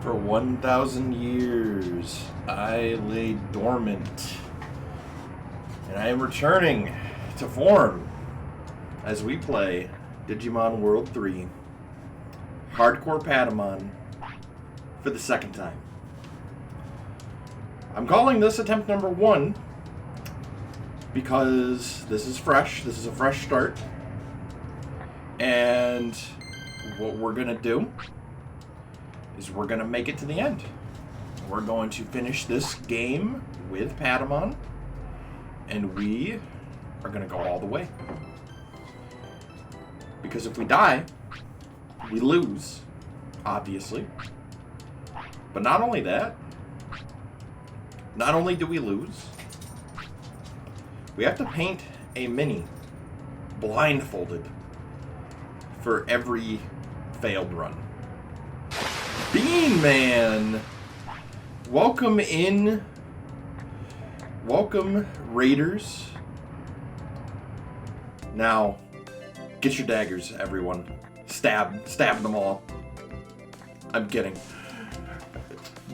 For 1,000 years, I lay dormant. And I am returning to form as we play Digimon World 3 Hardcore Patamon for the second time. I'm calling this attempt number 1 because this is fresh. This is a fresh start. And what we're going to do is we're going to make it to the end. We're going to finish this game with Patamon, and we are going to go all the way. Because if we die, we lose, obviously. But not only that, not only do we lose, we have to paint a mini blindfolded for every failed run. Bean Man! Welcome in. Welcome, Raiders. Now, get your daggers, everyone. Stab them all. I'm kidding.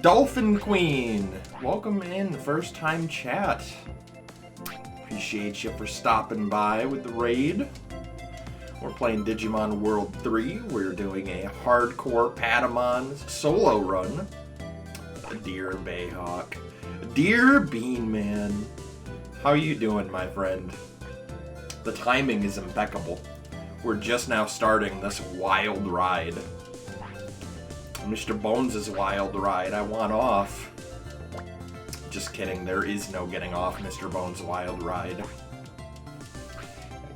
Dolphin Queen! Welcome in, first time chat. Appreciate you for stopping by with the raid. We're playing Digimon World 3. We're doing a Hardcore Patamon Solo Run. Dear Bayhawk. Dear Bean Man. How you doing, my friend? The timing is impeccable. We're just now starting this wild ride. Mr. Bones' wild ride. I want off. Just kidding. There is no getting off Mr. Bones' wild ride.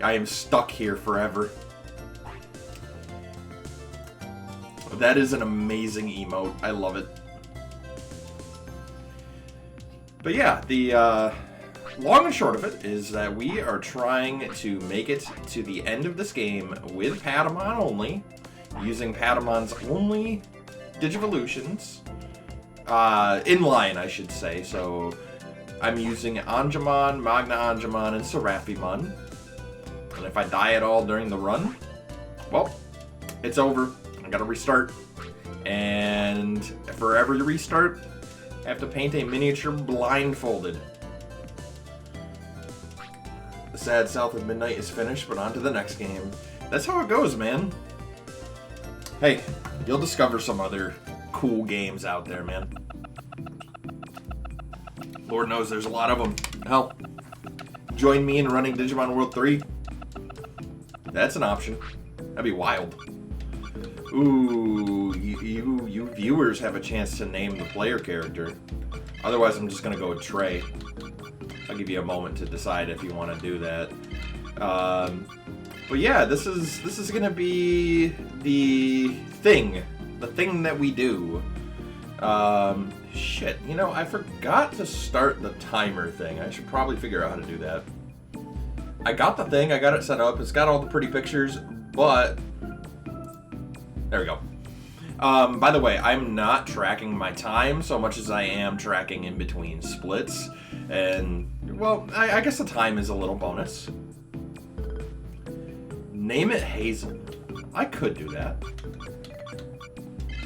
I am stuck here forever. That is an amazing emote. I love it. But yeah, the long and short of it is that we are trying to make it to the end of this game with Patamon only, using Patamon's only Digivolutions. Inline, I should say. So I'm using Angemon, Magna Angemon, and Seraphimon. And if I die at all during the run, well, it's over. I gotta restart. And for every restart, I have to paint a miniature blindfolded. The Sad South of Midnight is finished, but on to the next game. That's how it goes, man. Hey, you'll discover some other cool games out there, man. Lord knows there's a lot of them. Hell, join me in running Digimon World 3. That's an option. That'd be wild. Ooh, you viewers have a chance to name the player character. Otherwise, I'm just gonna go with Trey. I'll give you a moment to decide if you want to do that. But yeah, this is gonna be the thing that we do. Shit, you know, I forgot to start the timer thing. I should probably figure out how to do that. I got the thing, I got it set up, it's got all the pretty pictures, but there we go. By the way, I'm not tracking my time so much as I am tracking in between splits, and, well, I guess the time is a little bonus. Name it Hazel. I could do that.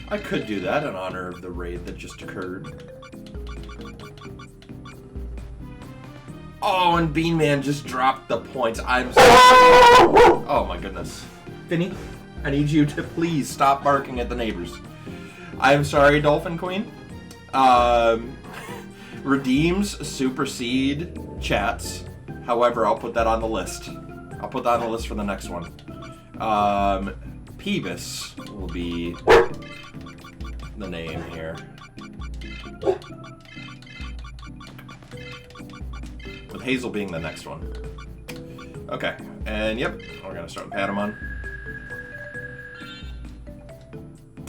I could do that in honor of the raid that just occurred. Oh, and Bean Man just dropped the points. I'm sorry. Oh my goodness. Finny, I need you to please stop barking at the neighbors. I'm sorry, Dolphin Queen. Redeems supersede chats. However, I'll put that on the list. I'll put that on the list for the next one. Peebus will be the name here. With Hazel being the next one. Okay, and yep, we're gonna start with Patamon.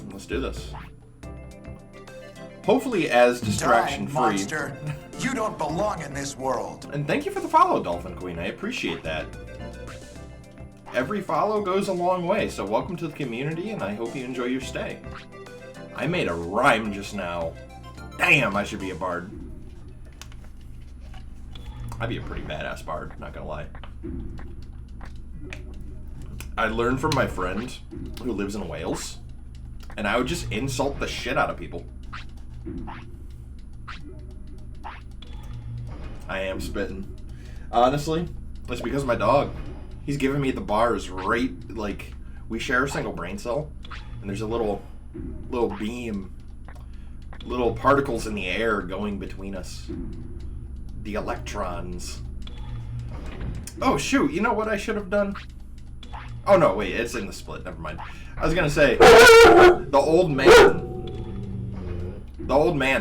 Let's do this. Hopefully as distraction-free. Monster. You don't belong in this world. And thank you for the follow, Dolphin Queen. I appreciate that. Every follow goes a long way, so welcome to the community, and I hope you enjoy your stay. I made a rhyme just now. Damn, I should be a bard. I'd be a pretty badass bard, not gonna lie. I learned from my friend who lives in Wales, and I would just insult the shit out of people. I am spitting. Honestly, it's because of my dog. He's giving me the bars right, like, we share a single brain cell, and there's a little beam, little particles in the air going between us. The electrons. Oh, shoot, you know what I should have done? Oh, no, wait, it's in the split, never mind. I was gonna say, the old man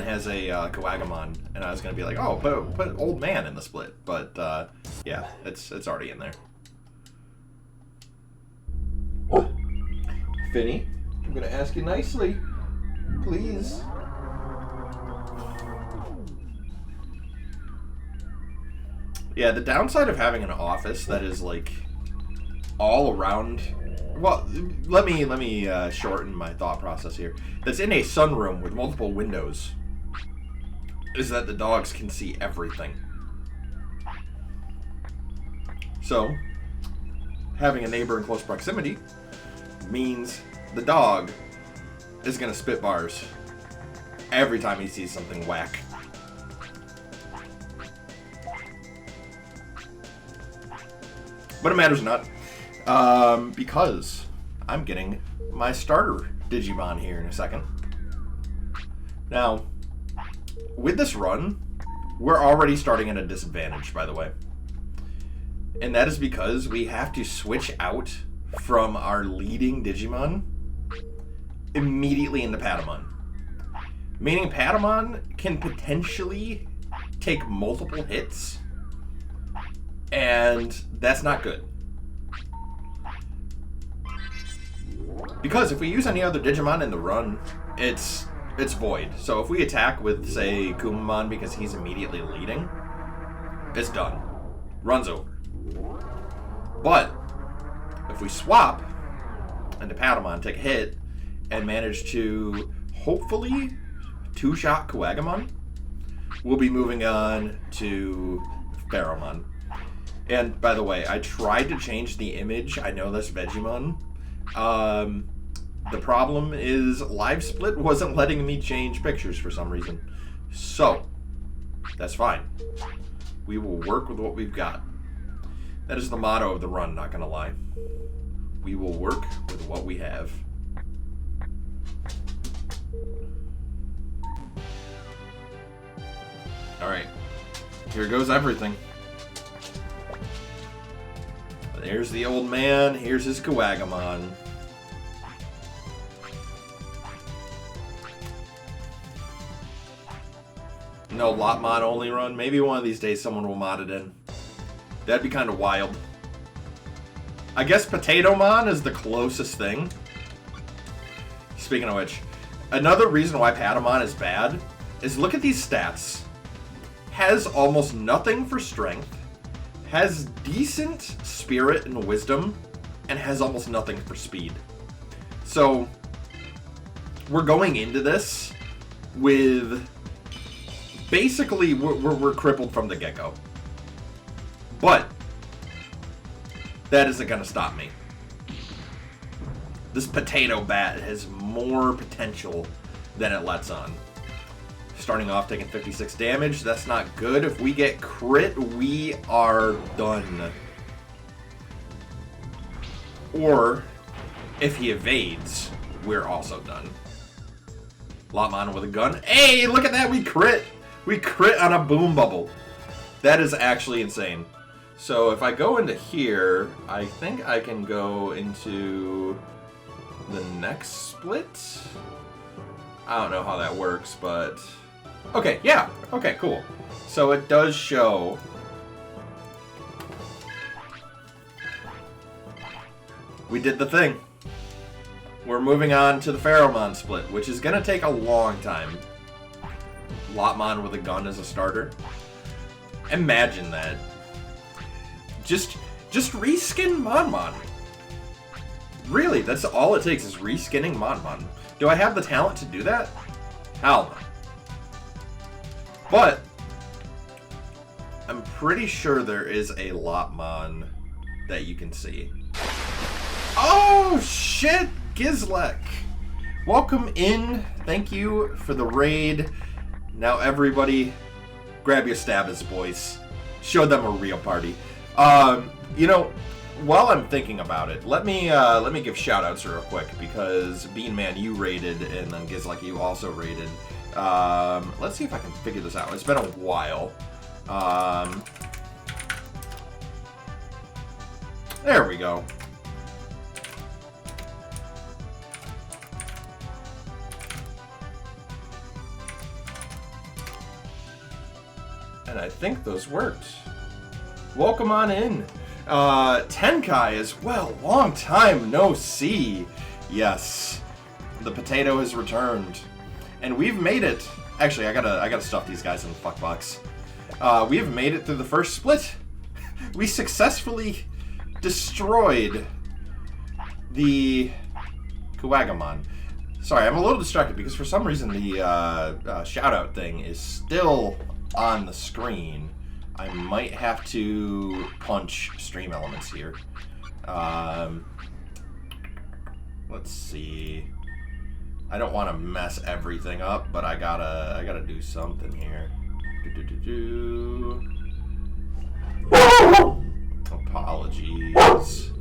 has a Coagamon, and I was gonna be like, oh, put old man in the split, but yeah, it's already in there. Finny, I'm gonna ask you nicely, please. Yeah, the downside of having an office that is like all around. Well, let me shorten my thought process here. That's in a sunroom with multiple windows. Is that the dogs can see everything. So, having a neighbor in close proximity means the dog is gonna spit bars every time he sees something whack. But it matters not. Because I'm getting my starter Digimon here in a second. Now, with this run, we're already starting at a disadvantage, by the way. And that is because we have to switch out from our leading Digimon immediately into Patamon. Meaning Patamon can potentially take multiple hits, and that's not good. Because if we use any other Digimon in the run, it's void. So if we attack with, say, Kumamon because he's immediately leading, it's done. Run's over. But if we swap into Patamon, take a hit, and manage to hopefully two-shot Coagamon, we'll be moving on to Pheromon. And by the way, I tried to change the image. I know that's Vegemon. The problem is Live Split wasn't letting me change pictures for some reason. So, that's fine. We will work with what we've got. That is the motto of the run, not gonna lie. We will work with what we have. Alright. Here goes everything. There's the old man. Here's his Coagamon. No Lotmon only run. Maybe one of these days someone will mod it in. That'd be kind of wild. I guess Potatomon is the closest thing. Speaking of which, another reason why Patamon is bad is look at these stats. Has almost nothing for strength, has decent spirit and wisdom, and has almost nothing for speed. So, we're going into this with... Basically, we're crippled from the get-go. But, that isn't going to stop me. This potato bat has more potential than it lets on. Starting off taking 56 damage, that's not good. If we get crit, we are done. Or, if he evades, we're also done. Lotmon with a gun. Hey, look at that, we crit! We crit on a boom bubble. That is actually insane. So if I go into here, I think I can go into the next split? I don't know how that works, but... Okay, yeah. Okay, cool. So it does show... We did the thing. We're moving on to the Pheromon split, which is going to take a long time. Lotmon with a gun as a starter. Imagine that. Just reskin Monmon. Really, that's all it takes is reskinning Monmon. Do I have the talent to do that? Hell no. But I'm pretty sure there is a Lotmon that you can see. Oh shit, Gizlek. welcome in. Thank you for the raid. Now everybody, grab your stabbers, boys. Show them a real party. You know, while I'm thinking about it, let me give shout-outs real quick, because Bean Man, you raided, and then Gizlike, you also raided. Let's see if I can figure this out. It's been a while. There we go. And I think those worked. Welcome on in. Tenkai as well. Long time no see. Yes. The potato has returned. And we've made it. Actually, I gotta stuff these guys in the fuck box. We have made it through the first split. We successfully destroyed the Kuwagamon. Sorry, I'm a little distracted because for some reason the shout-out thing is still on the screen. I might have to punch stream elements here. Let's see. I don't want to mess everything up, but I gotta do something here. Apologies.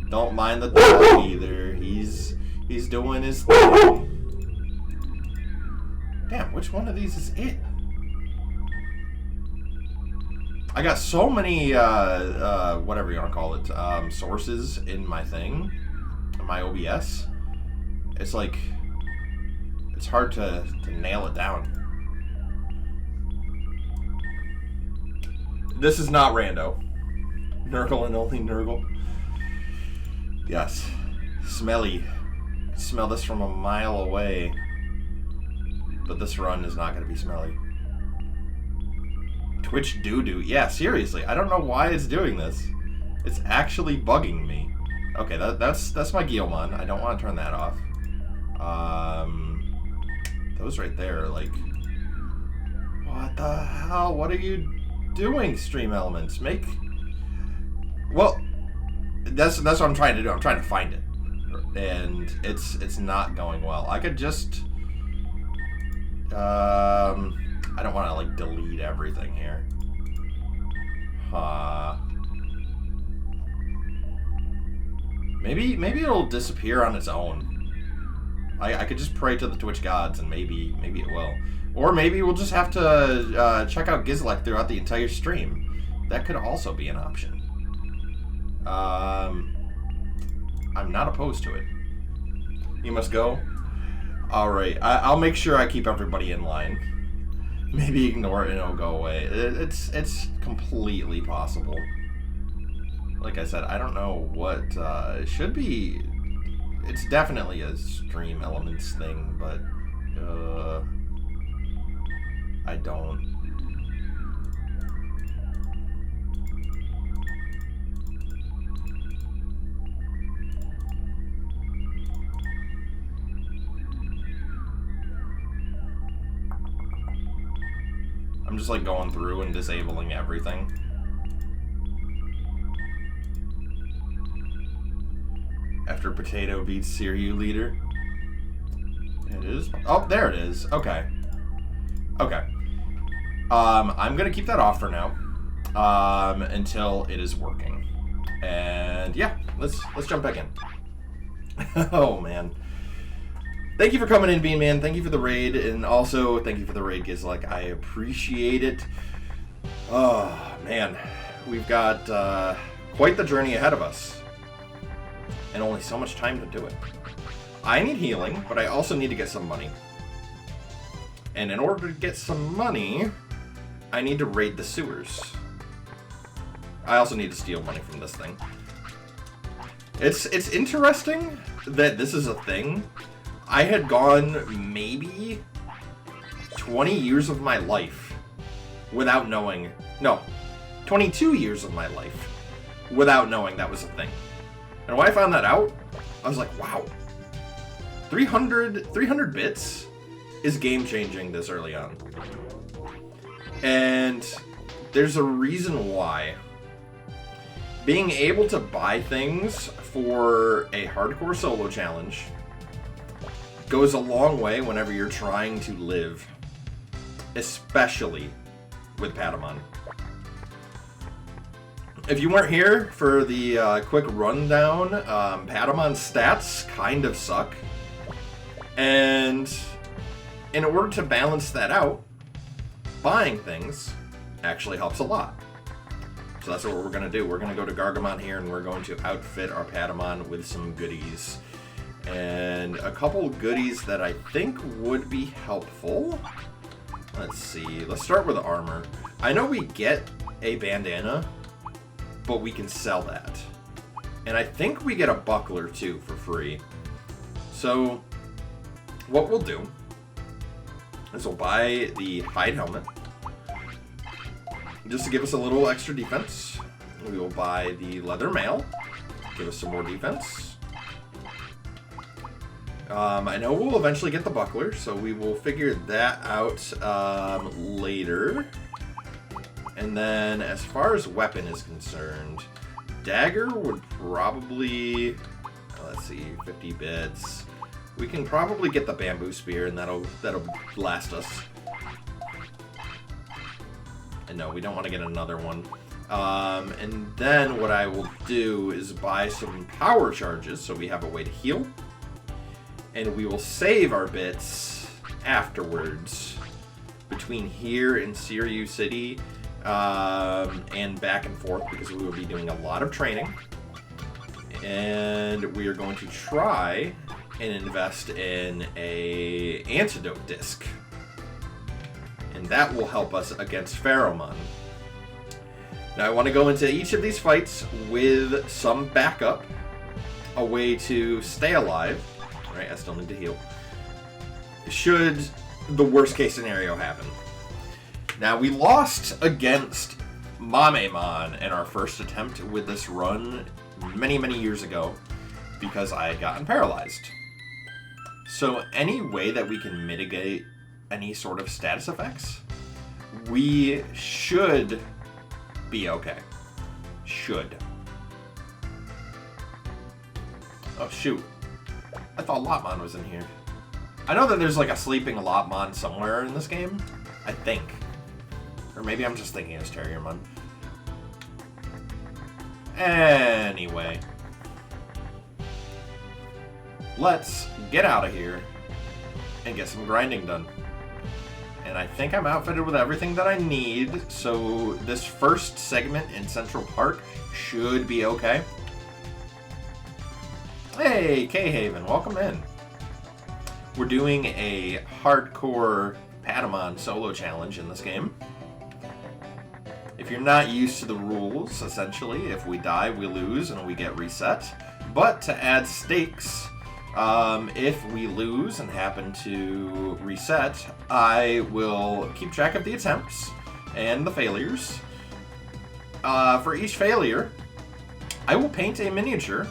Don't mind the dog either. He's doing his thing. Damn, which one of these is it? I got so many, whatever you want to call it, sources in my thing, in my OBS. It's like, it's hard to nail it down. This is not rando. Nurgle and only Nurgle. Yes. Smelly. Smell this from a mile away. But this run is not going to be smelly. Twitch doo-doo. Yeah, seriously. I don't know why it's doing this. It's actually bugging me. Okay, that's my Guilmon. I don't want to turn that off. Those right there are like... What the hell? What are you doing, stream elements? Make... Well, that's what I'm trying to do. I'm trying to find it. And it's not going well. I could just... I don't want to, like, delete everything here. Maybe it'll disappear on its own. I could just pray to the Twitch gods and maybe it will. Or maybe we'll just have to check out Gizlike throughout the entire stream. That could also be an option. I'm not opposed to it. You must go? Alright, I'll make sure I keep everybody in line. Maybe ignore it and it'll go away. It's completely possible. Like I said, I don't know what it should be. It's definitely a stream elements thing, but I don't. I'm just like going through and disabling everything. After Potato beats Siryu leader. It is? Oh, there it is. Okay. Okay. I'm gonna keep that off for now. Until it is working. And yeah, let's jump back in. Oh man. Thank you for coming in, Bean Man. Thank you for the raid, and also thank you for the raid, Gizlike. I appreciate it. Oh, man. We've got quite the journey ahead of us. And only so much time to do it. I need healing, but I also need to get some money. And in order to get some money, I need to raid the sewers. I also need to steal money from this thing. It's interesting that this is a thing. I had gone maybe 20 years of my life without knowing... No, 22 years of my life without knowing that was a thing. And when I found that out, I was like, wow. 300 bits is game-changing this early on. And there's a reason why. Being able to buy things for a hardcore solo challenge goes a long way whenever you're trying to live, especially with Patamon. If you weren't here for the quick rundown, Patamon's stats kind of suck. And in order to balance that out, buying things actually helps a lot. So that's what we're going to do. We're going to go to Gargamon here, and we're going to outfit our Patamon with some goodies. And a couple goodies that I think would be helpful. Let's see. Let's start with armor. I know we get a bandana, but we can sell that. And I think we get a buckler too for free. So what we'll do is we'll buy the hide helmet just to give us a little extra defense. We will buy the leather mail, give us some more defense. I know we'll eventually get the buckler, so we will figure that out later. And then as far as weapon is concerned, dagger would probably, let's see, 50 bits. We can probably get the bamboo spear, and that'll last us. And no, we don't want to get another one. And then what I will do is buy some power charges, so we have a way to heal. And we will save our bits afterwards between here and Siriu City and back and forth, because we will be doing a lot of training. And we are going to try and invest in a antidote disc. And that will help us against Pheromon. Now I want to go into each of these fights with some backup, a way to stay alive. Right, I still need to heal. Should the worst case scenario happen. Now, we lost against Mamemon in our first attempt with this run many, many years ago because I had gotten paralyzed. So any way that we can mitigate any sort of status effects, we should be okay. Should. Oh, shoot. I thought Lopmon was in here. I know that there's like a sleeping Lopmon somewhere in this game. I think. Or maybe I'm just thinking it's Terriermon. Anyway. Let's get out of here and get some grinding done. And I think I'm outfitted with everything that I need. So this first segment in Central Park should be okay. Hey, K-Haven, welcome in. We're doing a Hardcore Patamon Solo Challenge in this game. If you're not used to the rules, essentially, if we die, we lose and we get reset. But to add stakes, if we lose and happen to reset, I will keep track of the attempts and the failures. For each failure, I will paint a miniature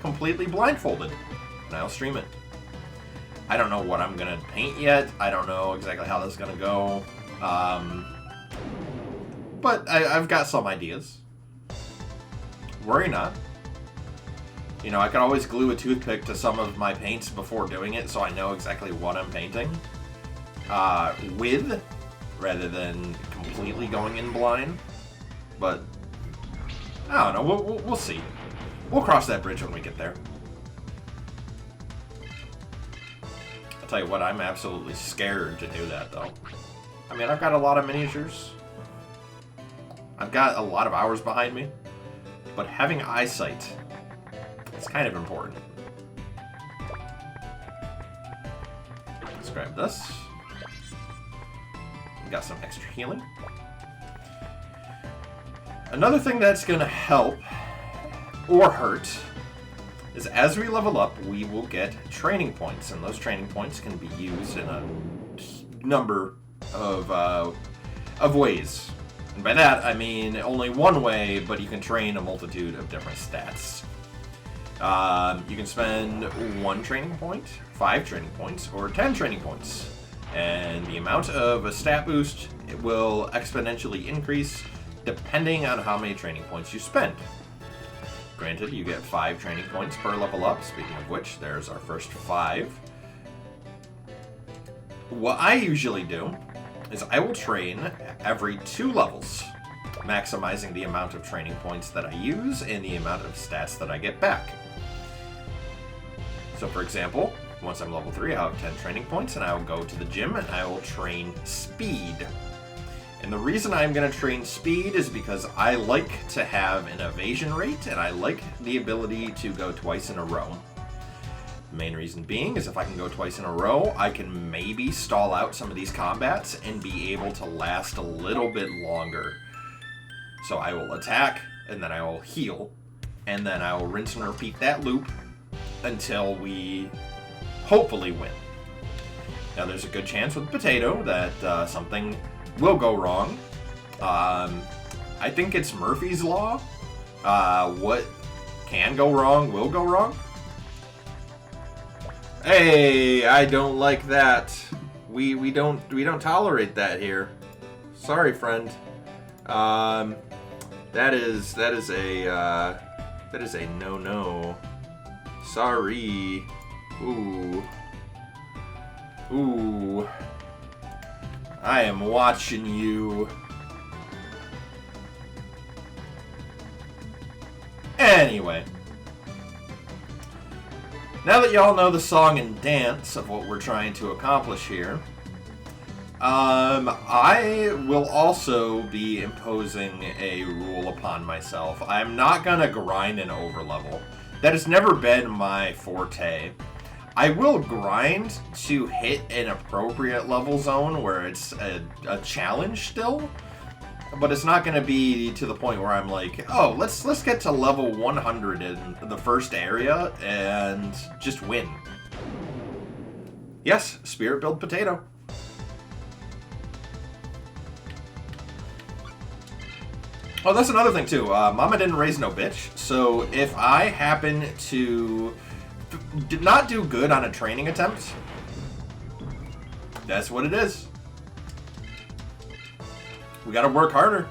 completely blindfolded, and I'll stream it. I don't know what I'm gonna paint yet. I don't know exactly how this is gonna go. But I've got some ideas. Worry not. You know, I could always glue a toothpick to some of my paints before doing it, so I know exactly what I'm painting. With, rather than completely going in blind. But, I don't know, we'll see. We'll cross that bridge when we get there. I'll tell you what, I'm absolutely scared to do that, though. I mean, I've got a lot of miniatures. I've got a lot of hours behind me. But having eyesight is kind of important. Let's grab this. We've got some extra healing. Another thing that's going to help or hurt is as we level up, we will get training points, and those training points can be used in a number of ways. And by that, I mean only one way, but you can train a multitude of different stats. You can spend 1 training point, 5 training points, or 10 training points. And the amount of a stat boost will exponentially increase depending on how many training points you spend. Granted, you get 5 training points per level up, speaking of which, there's our first 5. what I usually do is I will train every 2 levels, maximizing the amount of training points that I use and the amount of stats that I get back. So for example, once I'm level 3, I'll have 10 training points and I will go to the gym and I will train speed. And the reason I'm going to train speed is because I like to have an evasion rate and I like the ability to go twice in a row. The main reason being is if I can go twice in a row, I can maybe stall out some of these combats and be able to last a little bit longer. So I will attack, and then I will heal, and then I will rinse and repeat that loop until we hopefully win. Now there's a good chance with Potato that something will go wrong. I think it's Murphy's Law. What can go wrong will go wrong. Hey, I don't like that. We don't tolerate that here. Sorry, friend. That is a no. Sorry. Ooh. I am watching you. Anyway. Now that y'all know the song and dance of what we're trying to accomplish here, I will also be imposing a rule upon myself. I'm not gonna grind and overlevel. That has never been my forte. I will grind to hit an appropriate level zone where it's a challenge still, but it's not going to be to the point where I'm like, oh, let's get to level 100 in the first area and just win. Yes, Spirit Build Potato. Oh, that's another thing too. Mama didn't raise no bitch, so if I happen to did not do good on a training attempt, that's what it is. We gotta work harder.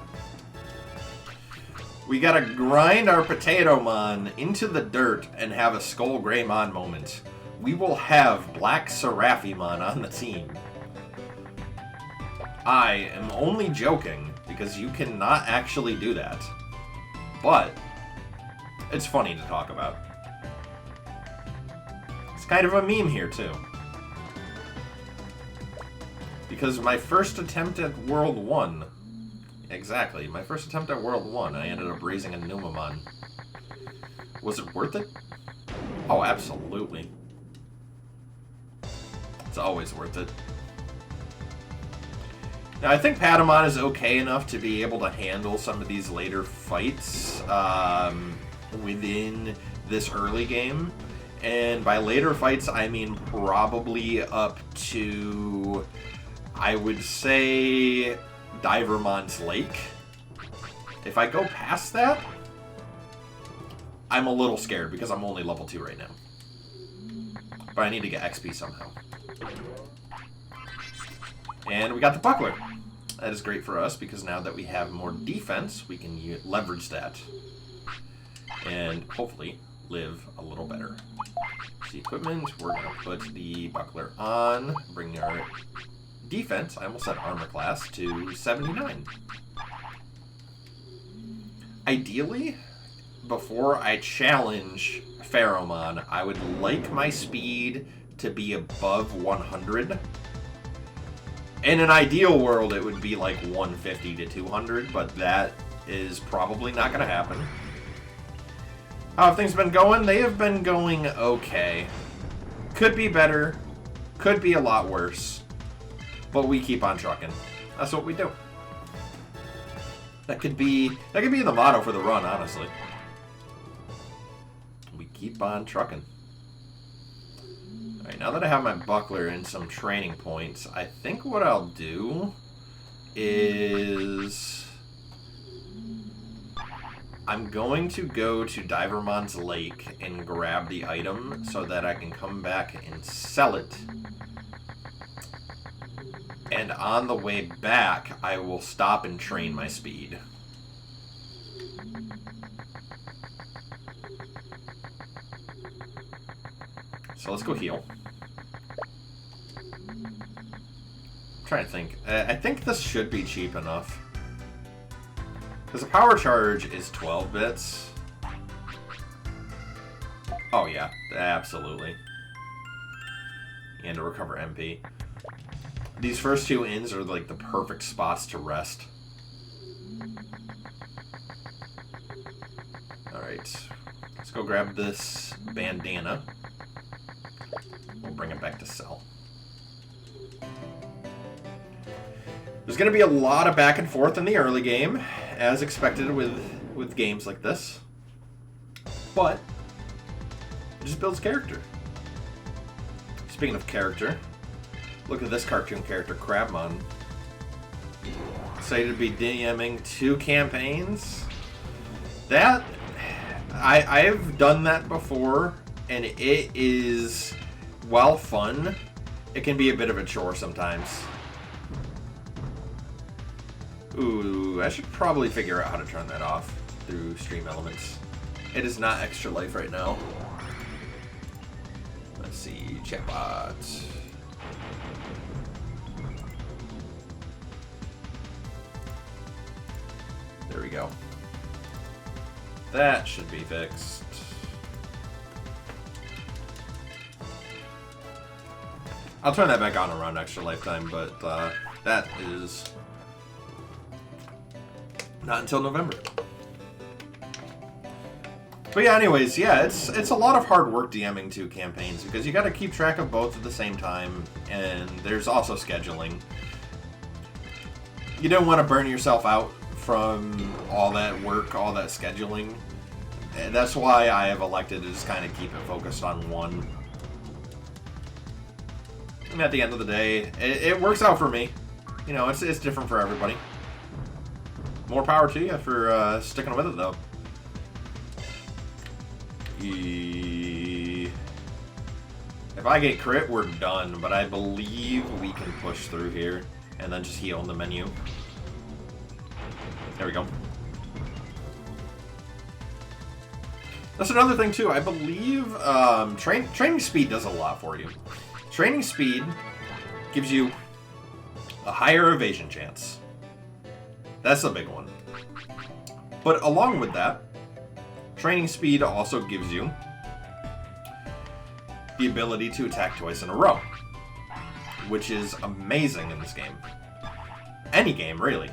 We gotta grind our Potatomon into the dirt and have a Skull Greymon moment. We will have Black Seraphimon on the team. I am only joking because you cannot actually do that. But it's funny to talk about. It's kind of a meme here too. Because my first attempt at World 1, exactly, my first attempt at World 1, I ended up raising a Numamon. Was it worth it? Oh, absolutely. It's always worth it. Now, I think Patamon is okay enough to be able to handle some of these later fights within this early game. And by later fights, I mean probably up to, I would say, Divermon's Lake. If I go past that, I'm a little scared because I'm only level 2 right now. But I need to get XP somehow. And we got the Buckler. That is great for us because now that we have more defense, we can leverage that. And hopefully live a little better. The equipment, we're going to put the Buckler on, bring our defense, I almost said armor class, to 79. Ideally, before I challenge Pheromon, I would like my speed to be above 100. In an ideal world, it would be like 150 to 200, but that is probably not going to happen. How have things been going? They have been going okay. Could be better. Could be a lot worse. But we keep on trucking. That's what we do. That could be the motto for the run, honestly. We keep on trucking. Alright, now that I have my Buckler and some training points, I think what I'll do is I'm going to go to Divermon's Lake and grab the item so that I can come back and sell it. And on the way back, I will stop and train my speed. So let's go heal. I'm trying to think. I think this should be cheap enough. Because the power charge is 12 bits. Oh yeah, absolutely. And to recover MP. These first two inns are like the perfect spots to rest. Alright. Let's go grab this bandana. We'll bring it back to Cell. There's going to be a lot of back and forth in the early game, as expected with games like this. But it just builds character. Speaking of character, look at this cartoon character, Crabmon. Excited to be DMing 2 campaigns. That, I've done that before, and it is, while fun, it can be a bit of a chore sometimes. Ooh, I should probably figure out how to turn that off through Stream Elements. It is not extra life right now. Let's see, chatbot. There we go. That should be fixed. I'll turn that back on around extra lifetime, but that is not until November. But yeah, anyways, yeah, it's a lot of hard work DMing 2 campaigns because you got to keep track of both at the same time, and there's also scheduling. You don't want to burn yourself out from all that work, all that scheduling. And that's why I have elected to just kind of keep it focused on one. And at the end of the day, it works out for me. You know, it's different for everybody. More power to you for sticking with it, though. If I get crit, we're done, but I believe we can push through here and then just heal in the menu. There we go. That's another thing, too. I believe training speed does a lot for you. Training speed gives you a higher evasion chance. That's a big one. But along with that, training speed also gives you the ability to attack twice in a row, which is amazing in this game. Any game, really.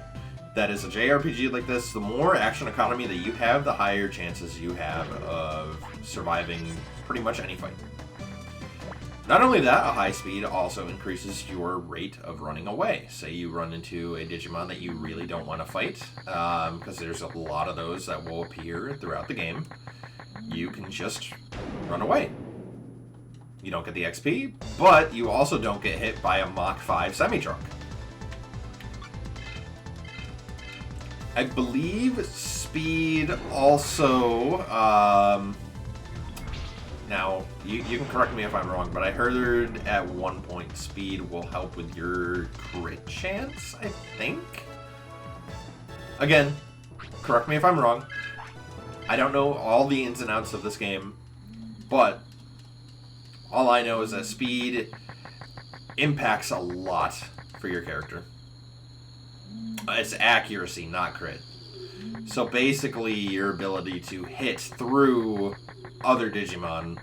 That is a JRPG like this, the more action economy that you have, the higher chances you have of surviving pretty much any fight. Not only that, a high speed also increases your rate of running away. Say you run into a Digimon that you really don't want to fight, because there's a lot of those that will appear throughout the game. You can just run away. You don't get the XP, but you also don't get hit by a Mach 5 semi-truck. I believe speed also, now, you can correct me if I'm wrong, but I heard at one point speed will help with your crit chance, I think? Again, correct me if I'm wrong. I don't know all the ins and outs of this game, but all I know is that speed impacts a lot for your character. It's accuracy, not crit. So basically, your ability to hit through other Digimon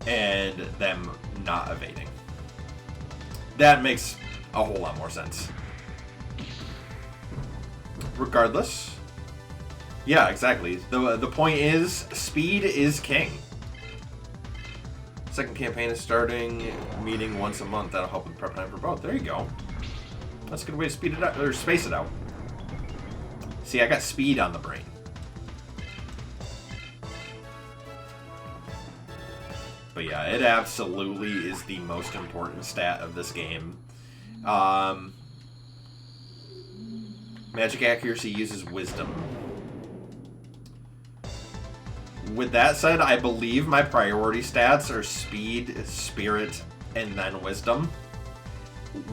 and them not evading. That makes a whole lot more sense. Regardless, yeah, exactly. The point is, speed is king. Second campaign is starting, meeting once a month. That'll help with prep time for both. There you go. That's a good way to speed it up, or space it out. See, I got speed on the brain. But yeah, it absolutely is the most important stat of this game. Magic accuracy uses wisdom. With that said, I believe my priority stats are speed, spirit, and then wisdom.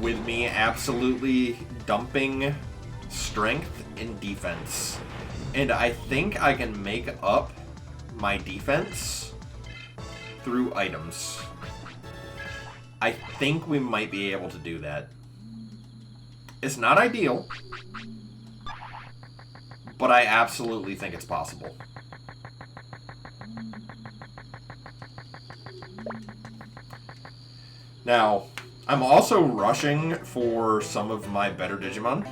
With me absolutely dumping strength and defense. And I think I can make up my defense through items. I think we might be able to do that. It's not ideal, but I absolutely think it's possible. Now, I'm also rushing for some of my better Digimon.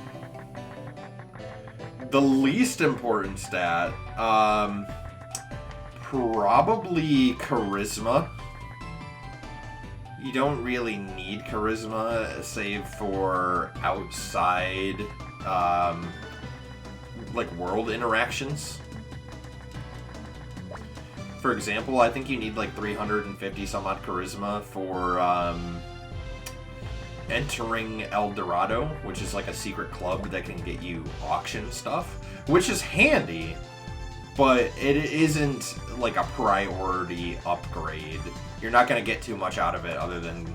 The least important stat, probably Charisma. You don't really need Charisma, save for outside, like, world interactions. For example, I think you need like 350 some odd Charisma for entering El Dorado, which is like a secret club that can get you auction stuff, which is handy, but it isn't like a priority upgrade. You're not going to get too much out of it other than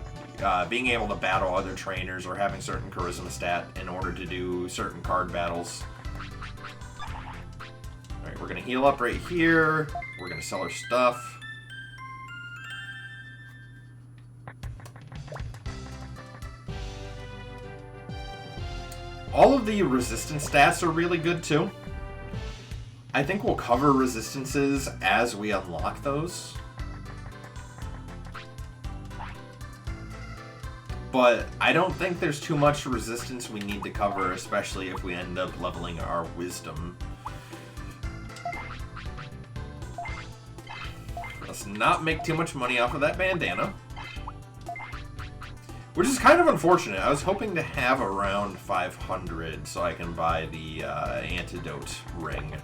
being able to battle other trainers or having certain Charisma stat in order to do certain card battles. Alright, we're going to heal up right here. We're going to sell our stuff. All of the resistance stats are really good too. I think we'll cover resistances as we unlock those. But I don't think there's too much resistance we need to cover, especially if we end up leveling our wisdom. Let's not make too much money off of that bandana. Which is kind of unfortunate. I was hoping to have around 500 so I can buy the antidote ring.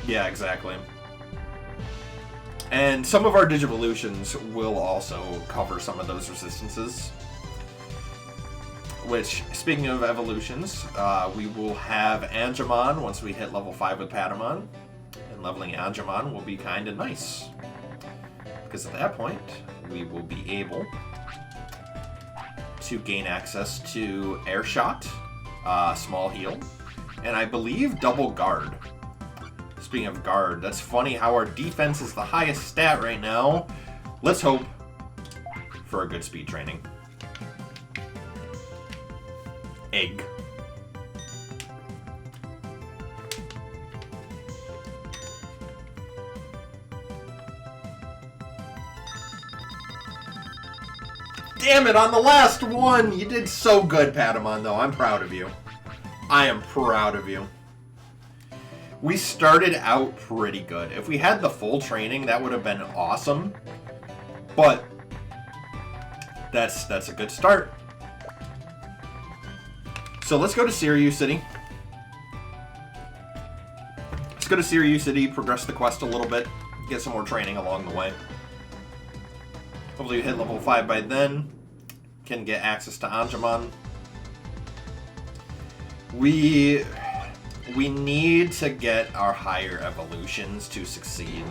Yeah, exactly. And some of our Digivolutions will also cover some of those resistances. Which, speaking of evolutions, we will have Angemon once we hit level 5 with Patamon. And leveling Angemon will be kind of nice. Because at that point, we will be able to gain access to Air Shot, Small Heal, and I believe Double Guard. Speaking of guard, that's funny how our defense is the highest stat right now. Let's hope for a good speed training. Egg. Damn it, on the last one! You did so good, Patamon, though. I'm proud of you. I am proud of you. We started out pretty good. If we had the full training, that would have been awesome. But that's a good start. So let's go to Sirius City. Let's go to Sirius City, progress the quest a little bit, get some more training along the way. Hopefully we hit level 5 by then. Can get access to Angemon. We need to get our higher evolutions to succeed.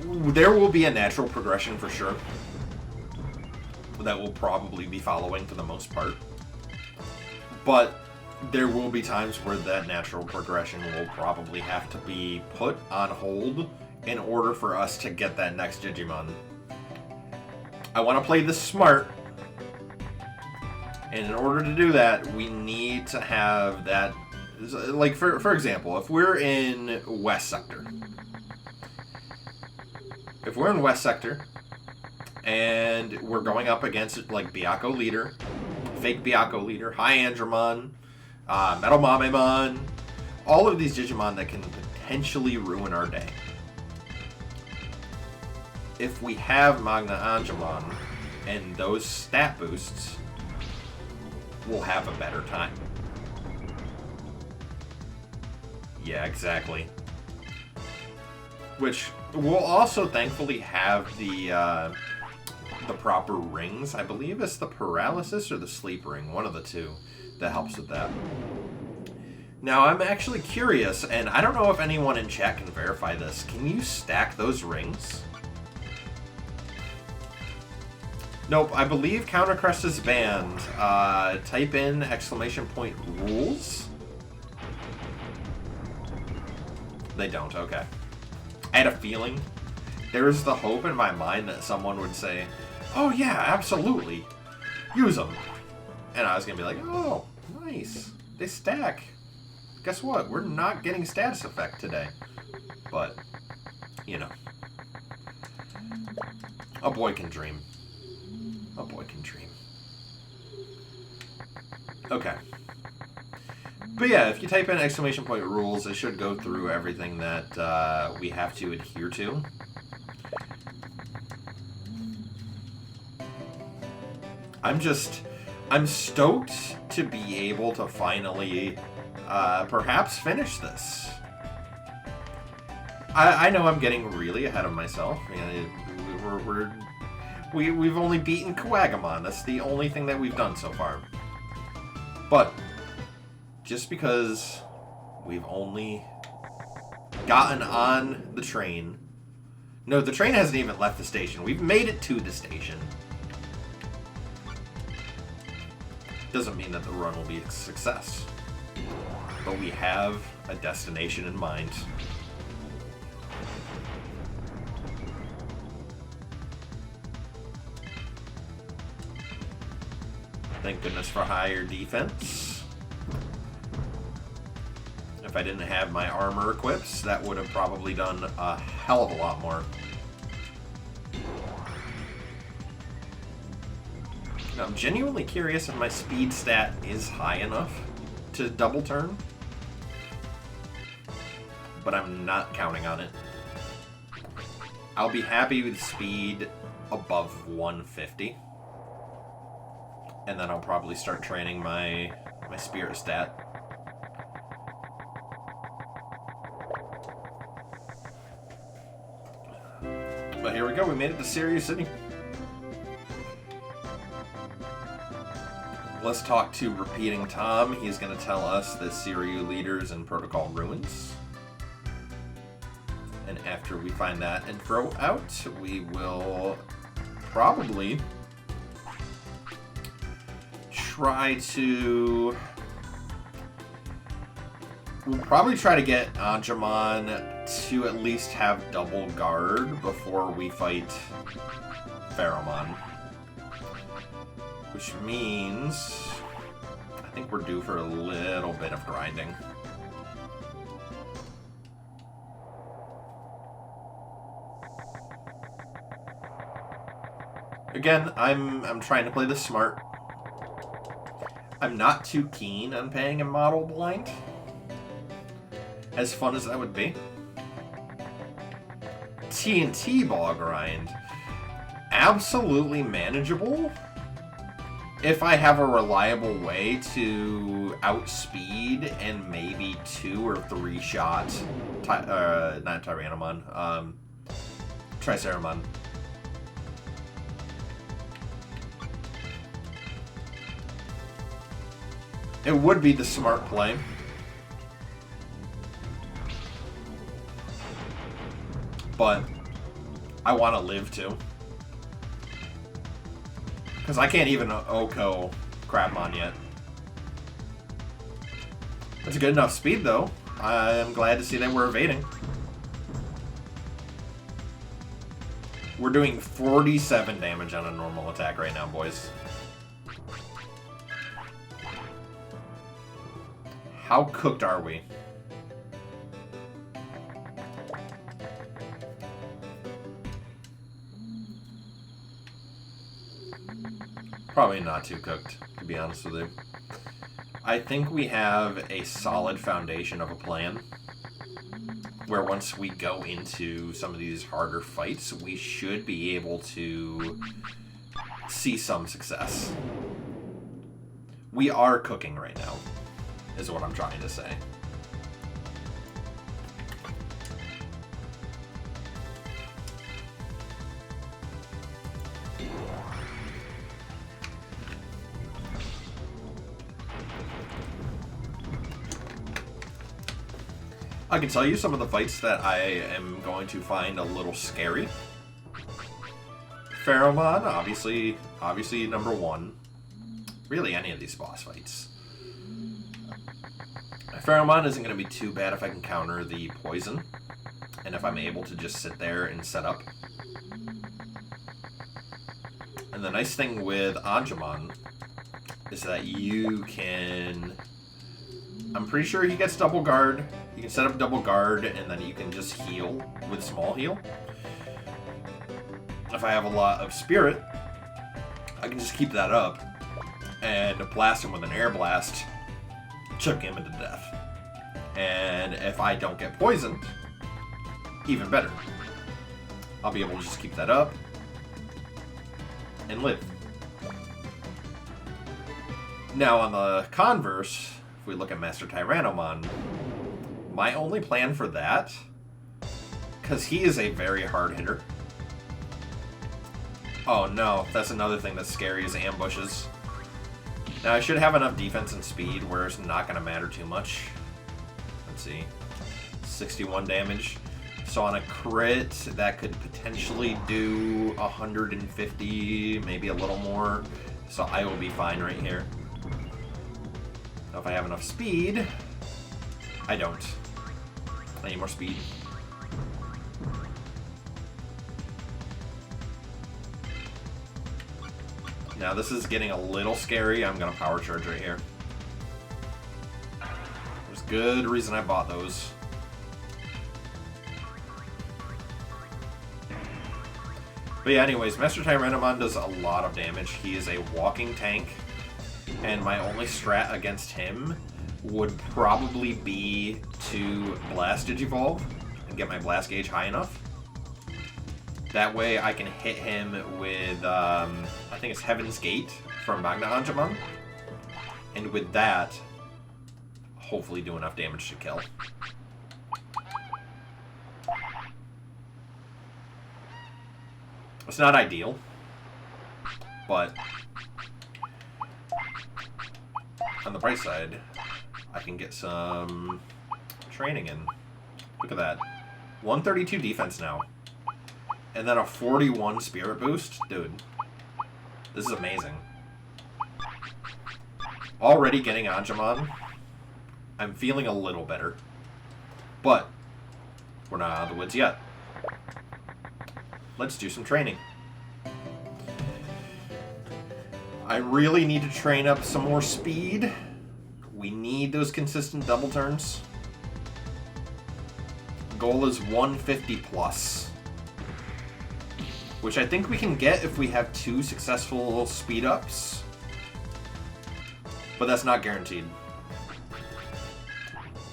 There will be a natural progression for sure. That will probably be following for the most part. But there will be times where that natural progression will probably have to be put on hold in order for us to get that next Digimon. I want to play this smart. And in order to do that, we need to have that... Like, for example, if we're in West Sector. If we're in West Sector, and we're going up against, like, Byakko Leader, Fake Byakko Leader, High Andromon, Metal Mamemon, all of these Digimon that can potentially ruin our day. If we have Magna Angemon and those stat boosts, we'll have a better time. Yeah, exactly. Which we'll also thankfully have the proper rings. I believe it's the paralysis or the sleep ring, one of the two, that helps with that. Now, I'm actually curious, and I don't know if anyone in chat can verify this. Can you stack those rings? Nope, I believe Countercrest is banned. Type in !rules. They don't, okay. I had a feeling. There was the hope in my mind that someone would say, oh yeah, absolutely. Use them. And I was going to be like, oh, nice. They stack. Guess what? We're not getting status effect today. But, you know. A boy can dream. A boy can dream. Okay. But yeah, if you type in exclamation point rules, it should go through everything that we have to adhere to. I'm stoked to be able to finally perhaps finish this. I know I'm getting really ahead of myself. We've only beaten Kuwagamon. That's the only thing that we've done so far. But just because we've only gotten on the train... No, the train hasn't even left the station. We've made it to the station. Doesn't mean that the run will be a success. But we have a destination in mind. Thank goodness for higher defense. If I didn't have my armor equipped, that would have probably done a hell of a lot more. Now, I'm genuinely curious if my speed stat is high enough to double turn. But I'm not counting on it. I'll be happy with speed above 150. And then I'll probably start training my spirit stat. But here we go, we made it to Serious City. Let's talk to Repeating Tom. He's going to tell us the Siryu leaders in Protocol Ruins. And after we find that info out, we will probably try to... We'll probably try to get Anjumon to at least have double guard before we fight Pheromon. Which means I think we're due for a little bit of grinding. Again, I'm trying to play this smart. I'm not too keen on paying a model blind. As fun as that would be. TNT ball grind. Absolutely manageable. If I have a reliable way to outspeed and maybe 2 or 3 shots, not Tyrannomon, Triceramon. It would be the smart play. But I want to live too. Because I can't even Oko Crabmon yet. That's a good enough speed, though. I'm glad to see that we're evading. We're doing 47 damage on a normal attack right now, boys. How cooked are we? Probably not too cooked, to be honest with you. I think we have a solid foundation of a plan where once we go into some of these harder fights, we should be able to see some success. We are cooking right now, is what I'm trying to say. I can tell you some of the fights that I am going to find a little scary. Pheromon, obviously number 1. Really, any of these boss fights. Pheromon isn't going to be too bad if I can counter the poison. And if I'm able to just sit there and set up. And the nice thing with Angemon is that you can... I'm pretty sure he gets double guard. You can set up double guard, and then you can just heal with small heal. If I have a lot of spirit, I can just keep that up and blast him with an air blast, choke him into death. And if I don't get poisoned, even better. I'll be able to just keep that up and live. Now on the converse, if we look at Master Tyrannomon, my only plan for that, because he is a very hard hitter. Oh no, that's another thing that's scary is ambushes. Now I should have enough defense and speed where it's not going to matter too much. Let's see, 61 damage. So on a crit, that could potentially do 150, maybe a little more. So I will be fine right here. Now if I have enough speed, I don't. I need more speed. Now this is getting a little scary. I'm going to power charge right here. There's good reason I bought those. But yeah, anyways, Master Tyrannomon does a lot of damage. He is a walking tank. And my only strat against him would probably be to Blast Digivolve and get my Blast gauge high enough. That way I can hit him with, I think it's Heaven's Gate from Magna Angemon. And with that, hopefully do enough damage to kill. It's not ideal, but on the bright side, I can get some training in. Look at that. 132 defense now. And then a 41 spirit boost? Dude, this is amazing. Already getting Angemon. I'm feeling a little better. But we're not out of the woods yet. Let's do some training. I really need to train up some more speed. We need those consistent double turns. Goal is 150 plus. Which I think we can get if we have 2 successful speed ups. But that's not guaranteed.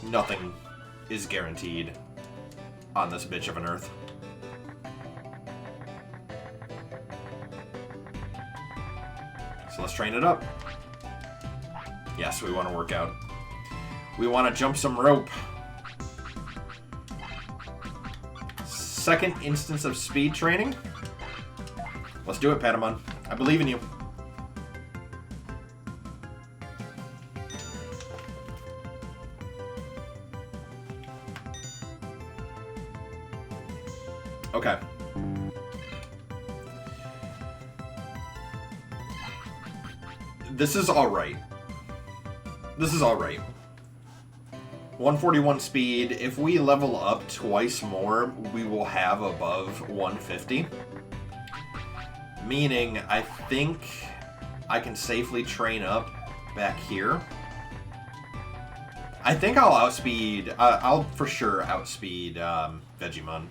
Nothing is guaranteed on this bitch of an earth. So let's train it up. Yes, we want to work out. We want to jump some rope. Second instance of speed training. Let's do it, Patamon. I believe in you. Okay. This is alright. This is alright. 141 speed. If we level up twice more, we will have above 150. Meaning, I think I can safely train up back here. I think I'll outspeed... I'll for sure outspeed Vegemon.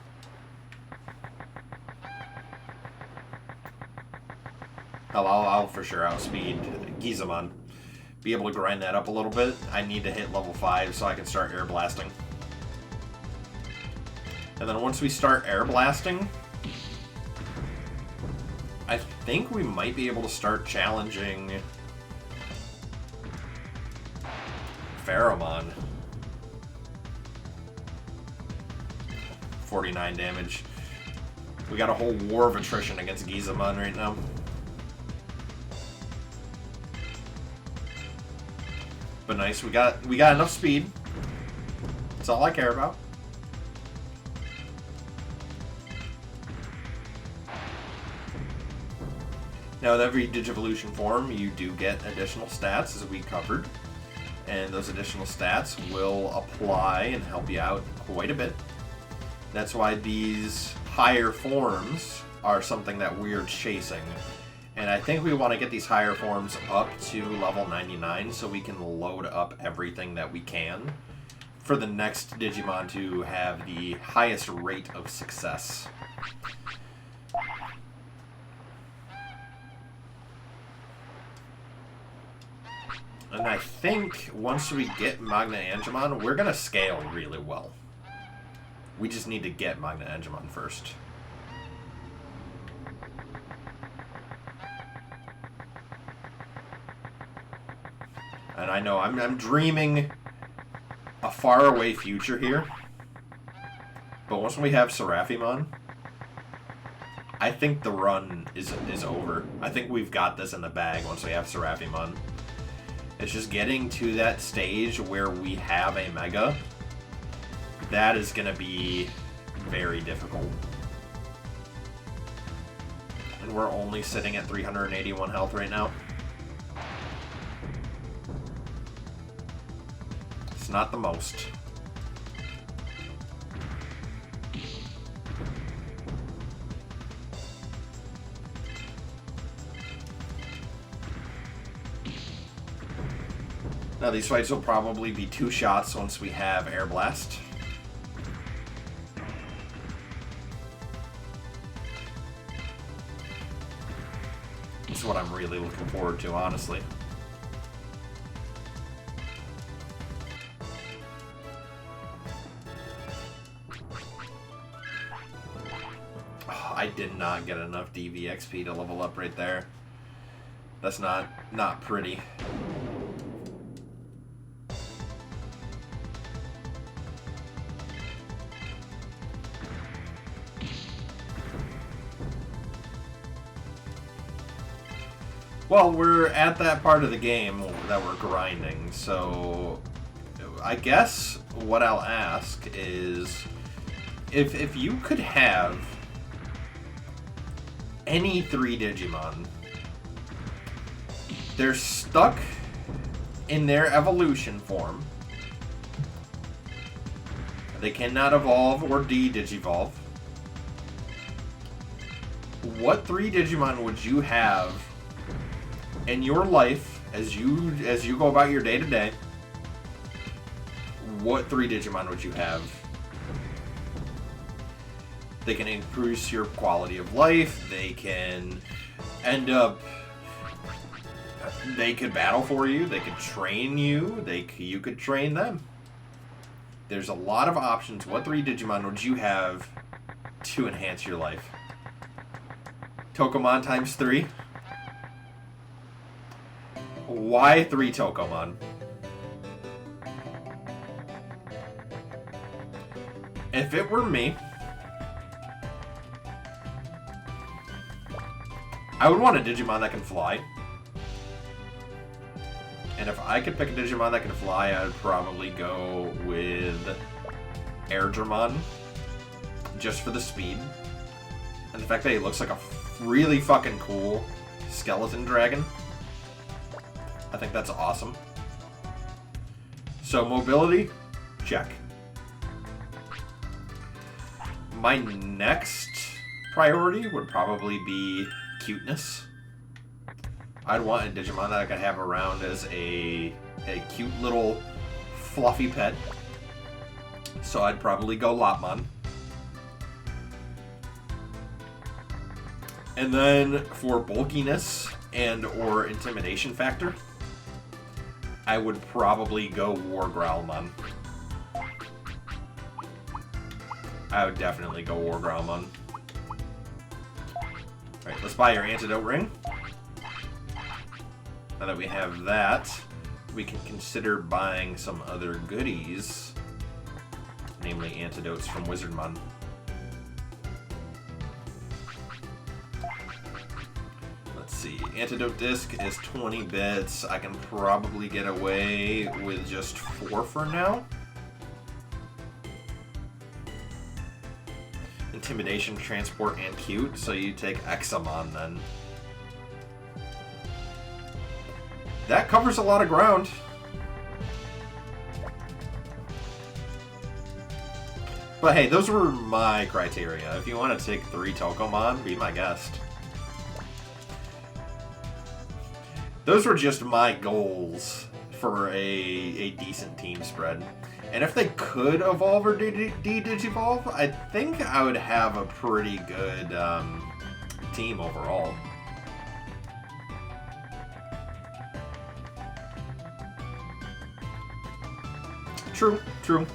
I'll for sure outspeed Gizamon. Be able to grind that up a little bit. I need to hit level 5 so I can start air blasting. And then once we start air blasting, I think we might be able to start challenging Pheromon. 49 damage. We got a whole war of attrition against Gizamon right now. But nice, we got enough speed. That's all I care about. Now with every Digivolution form, you do get additional stats, as we covered. And those additional stats will apply and help you out quite a bit. That's why these higher forms are something that we're chasing. And I think we want to get these higher forms up to level 99 so we can load up everything that we can for the next Digimon to have the highest rate of success. And I think once we get Magna Angemon, we're going to scale really well. We just need to get Magna Angemon first. And I know I'm dreaming a faraway future here. But once we have Seraphimon, I think the run is over. I think we've got this in the bag once we have Seraphimon. It's just getting to that stage where we have a Mega. That is going to be very difficult. And we're only sitting at 381 health right now. It's not the most. Now these fights will probably be 2 shots once we have Air Blast. This is what I'm really looking forward to, honestly. Oh, I did not get enough DV XP to level up right there. That's not pretty. Well, we're at that part of the game that we're grinding, so I guess what I'll ask is if you could have any 3 Digimon, they're stuck in their evolution form, they cannot evolve or de-digivolve, what 3 Digimon would you have in your life, as you go about your day-to-day, what 3 Digimon would you have? They can increase your quality of life, they can end up... They could battle for you, they could train you, you could train them. There's a lot of options. What 3 Digimon would you have to enhance your life? Tokomon times 3? Why 3 Tokomon? If it were me, I would want a Digimon that can fly. And if I could pick a Digimon that can fly, I would probably go with Airdramon, just for the speed. And the fact that he looks like a really fucking cool skeleton dragon. I think that's awesome. So mobility, check. My next priority would probably be cuteness. I'd want a Digimon that I could have around as a cute little fluffy pet. So I'd probably go Lopmon. And then for bulkiness and or intimidation factor, I would probably go War Growlmon. I would definitely go War Growlmon. Alright, let's buy your antidote ring. Now that we have that, we can consider buying some other goodies, namely antidotes from Wizardmon. Let's see, antidote disc is 20 bits. I can probably get away with just 4 for now. Intimidation, transport, and cute, so you take Examon then. That covers a lot of ground. But hey, those were my criteria. If you want to take 3 Tokomon, be my guest. Those were just my goals for a decent team spread. And if they could evolve or de-digivolve, I think I would have a pretty good team overall. True, true.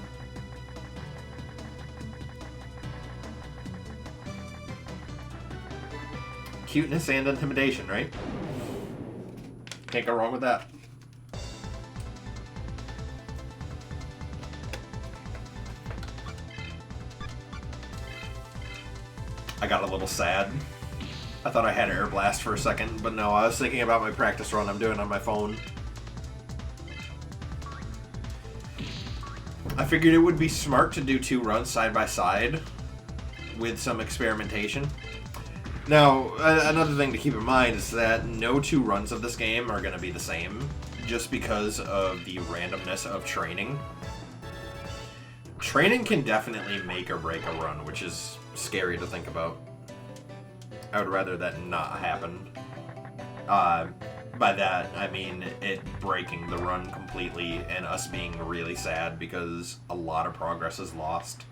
Cuteness and intimidation, right? Can't go wrong with that. I got a little sad. I thought I had Air Blast for a second, but no, I was thinking about my practice run I'm doing on my phone. I figured it would be smart to do 2 runs side by side with some experimentation. Now, another thing to keep in mind is that no 2 runs of this game are going to be the same, just because of the randomness of training. Training can definitely make or break a run, which is scary to think about. I would rather that not happen. By that, I mean it breaking the run completely and us being really sad because a lot of progress is lost.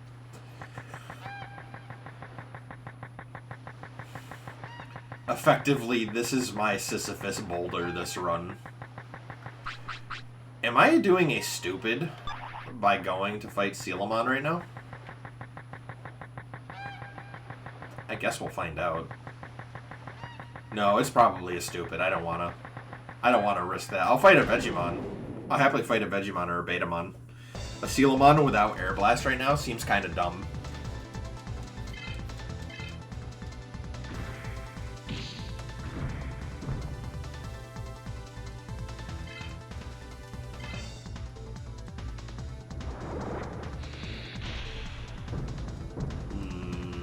Effectively, this is my Sisyphus boulder this run. Am I doing a stupid by going to fight Sealamon right now? I guess we'll find out. No, it's probably a stupid. I don't wanna risk that. I'll fight a Vegemon. I'll happily fight a Vegemon or a Betamon. A Sealamon without Air Blast right now seems kind of dumb.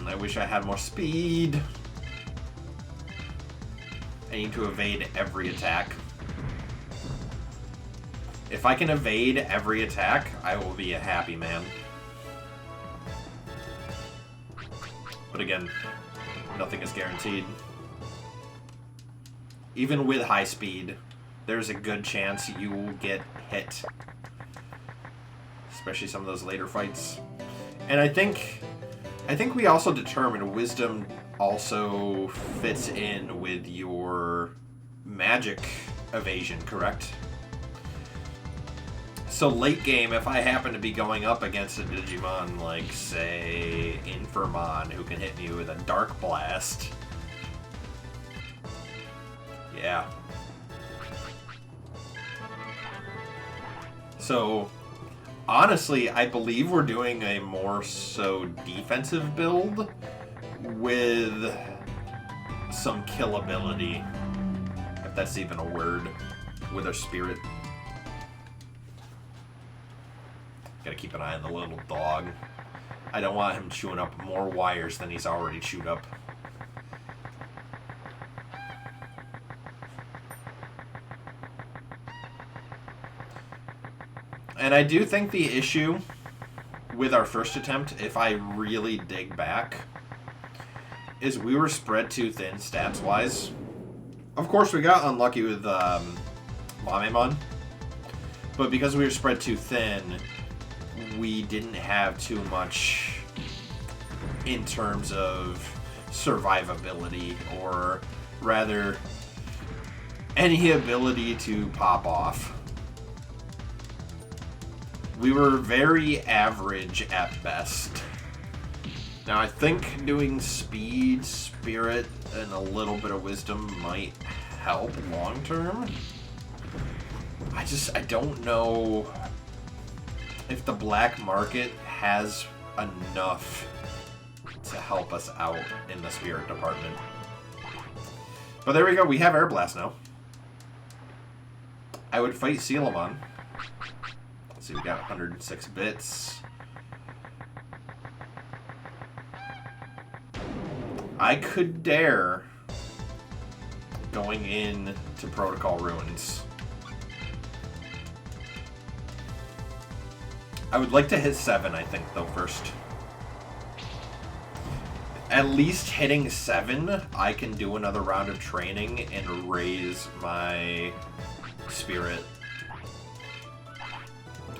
I wish I had more speed. I need to evade every attack. If I can evade every attack, I will be a happy man. But again, nothing is guaranteed. Even with high speed, there's a good chance you will get hit. Especially some of those later fights. And I think we also determined Wisdom also fits in with your magic evasion, correct? So late game, if I happen to be going up against a Digimon like, say, Infirmon, who can hit me with a Dark Blast, yeah. So, honestly, I believe we're doing a more so defensive build with some killability, if that's even a word, with our spirit. Gotta keep an eye on the little dog. I don't want him chewing up more wires than he's already chewed up. And I do think the issue with our first attempt, if I really dig back, is we were spread too thin stats-wise. Of course, we got unlucky with Mamemon, but because we were spread too thin, we didn't have too much in terms of survivability, or rather, any ability to pop off. We were very average at best. Now, I think doing speed, spirit, and a little bit of wisdom might help long term. I don't know if the black market has enough to help us out in the spirit department. But there we go, we have Air Blast now. I would fight Sealamon. Let's see, we got 106 bits. I could dare going in to Protocol Ruins. I would like to hit 7, I think, though, first. at least hitting 7, I can do another round of training and raise my spirit.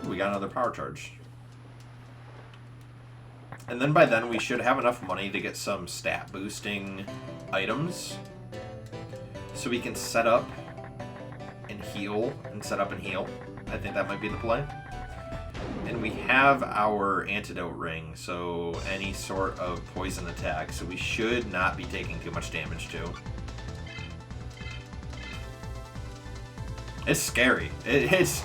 We got another power charge. And then by then we should have enough money to get some stat boosting items. So we can set up and heal, and set up and heal. I think that might be the play. And we have our antidote ring, so any sort of poison attack, so we should not be taking too much damage too. It's scary. It's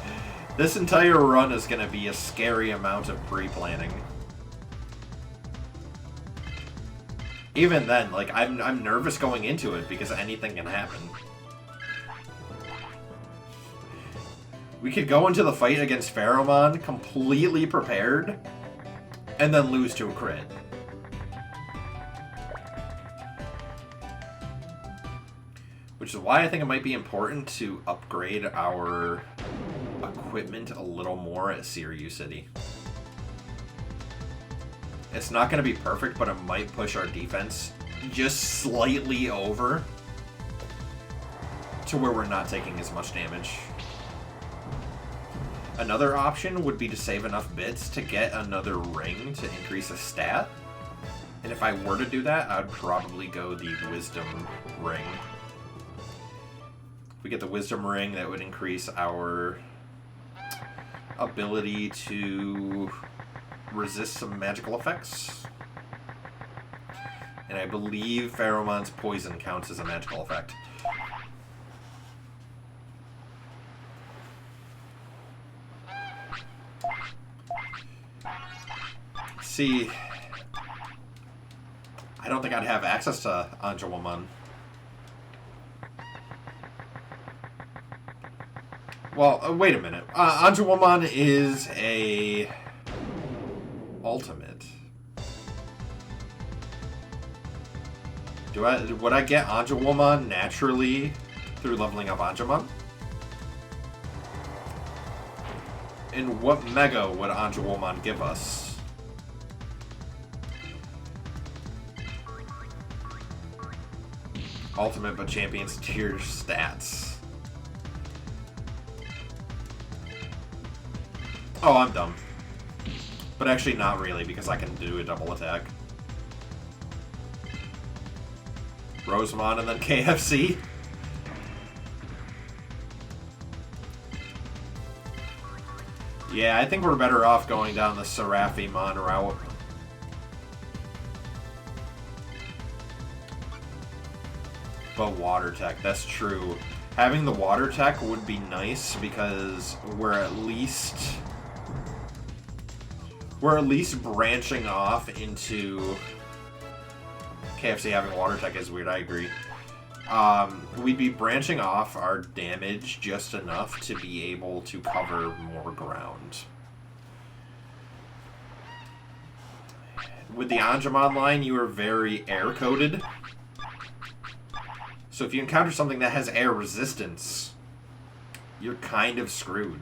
this entire run is going to be a scary amount of pre-planning. Even then, like, I'm nervous going into it because anything can happen. We could go into the fight against Pheromon completely prepared, and then lose to a crit. Which is why I think it might be important to upgrade our equipment a little more at Sirius City. It's not going to be perfect, but it might push our defense just slightly over to where we're not taking as much damage. Another option would be to save enough bits to get another ring to increase a stat. And if I were to do that, I'd probably go the Wisdom ring. If we get the Wisdom ring, that would increase our ability to resist some magical effects. And I believe Pheromon's poison counts as a magical effect. See, I don't think I'd have access to Anjouamon. Well, wait a minute. Anjouamon is a ultimate. Would I get Anjouamon naturally through leveling up Anjouamon? And what mega would Anjouamon give us? Ultimate but Champions tier stats. Oh, I'm dumb. But actually not really, because I can do a double attack. Rosemon and then KFC. Yeah, I think we're better off going down the Seraphimon route. But water tech, that's true. Having the water tech would be nice because we're at least branching off into KFC. Having water tech is weird, I agree. We'd be branching off our damage just enough to be able to cover more ground. With the Anjouamon line, you are very air-coded. So if you encounter something that has air resistance, you're kind of screwed.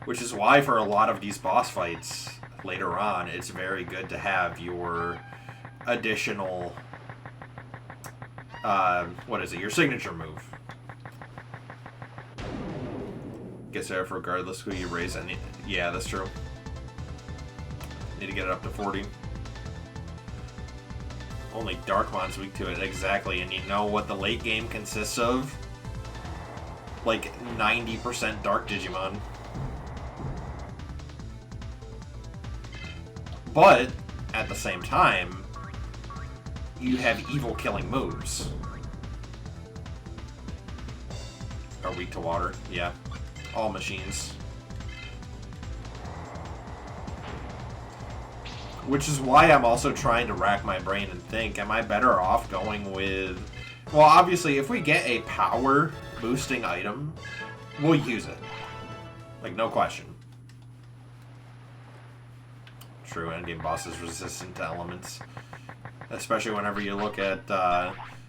Which is why for a lot of these boss fights later on, it's very good to have your additional, your signature move. Gets there regardless who you raise any. Yeah, that's true. Need to get it up to 40. Only Darkmon's weak to it, exactly, and you know what the late game consists of? Like 90% Dark Digimon. But, at the same time, you have evil killing moves. Are weak to water, yeah. All machines. Which is why I'm also trying to rack my brain and think, am I better off going with... Well, obviously, if we get a power boosting item, we'll use it. Like, no question. True, endgame bosses resistant to elements. Especially whenever you look at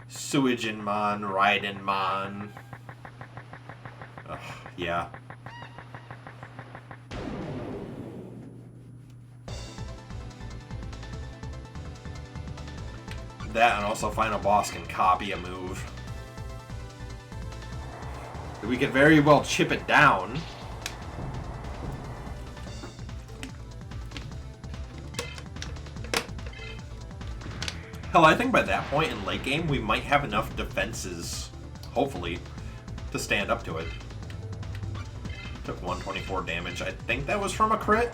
Suijinmon, Raidenmon. Ugh, yeah. That and also Final Boss can copy a move. We could very well chip it down. Hell, I think by that point in late game, we might have enough defenses, hopefully, to stand up to it. Took 124 damage. I think that was from a crit.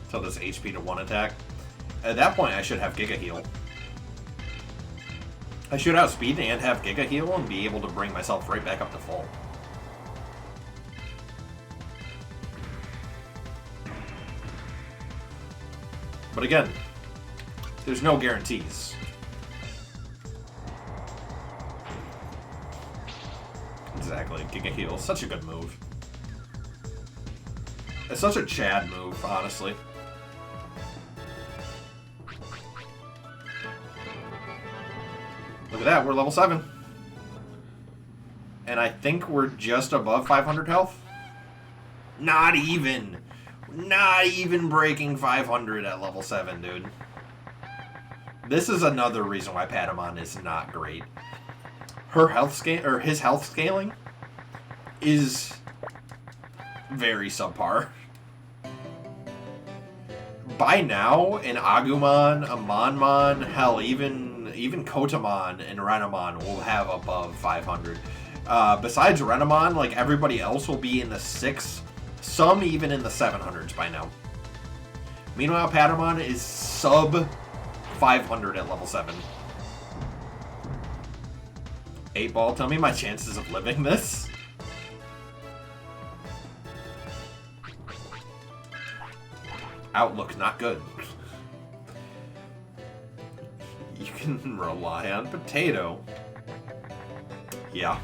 So this HP to 1 attack. At that point, I should have Giga Heal. I should outspeed and have Giga Heal and be able to bring myself right back up to full. But again, there's no guarantees. Exactly, Giga Heal, such a good move. It's such a Chad move, honestly. Look at that, we're level 7. And I think we're just above 500 health. Not even. Not even breaking 500 at level 7, dude. This is another reason why Patamon is not great. Her health scale, or his health scaling is very subpar. By now, an Agumon, a Monmon, hell, even Kotamon and Renamon will have above 500. Besides Renamon, like, everybody else will be in the 6, some even in the 700s by now. Meanwhile, Patamon is sub 500 at level 7. 8-Ball, tell me my chances of living this. Outlook not good. You can rely on Potato. Yeah.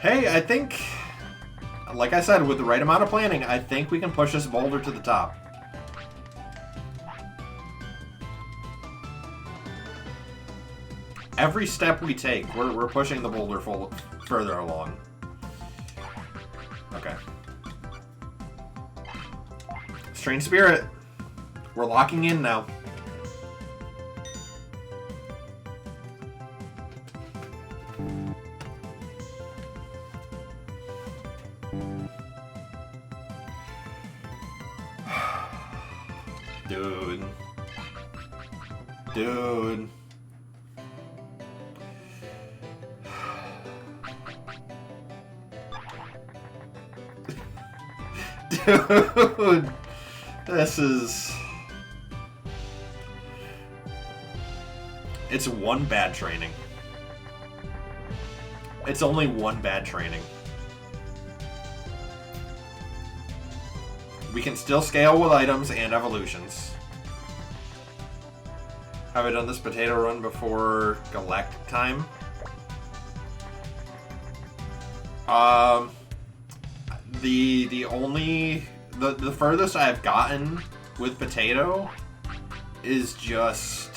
Hey, I think, like I said, with the right amount of planning, I think we can push this boulder to the top. Every step we take, we're pushing the boulder further along. Okay. Strange Spirit. We're locking in now. Dude. Dude. Dude. This is... It's one bad training. It's only one bad training. We can still scale with items and evolutions. Have I done this potato run before Galactic time? The furthest I've gotten with Potato is just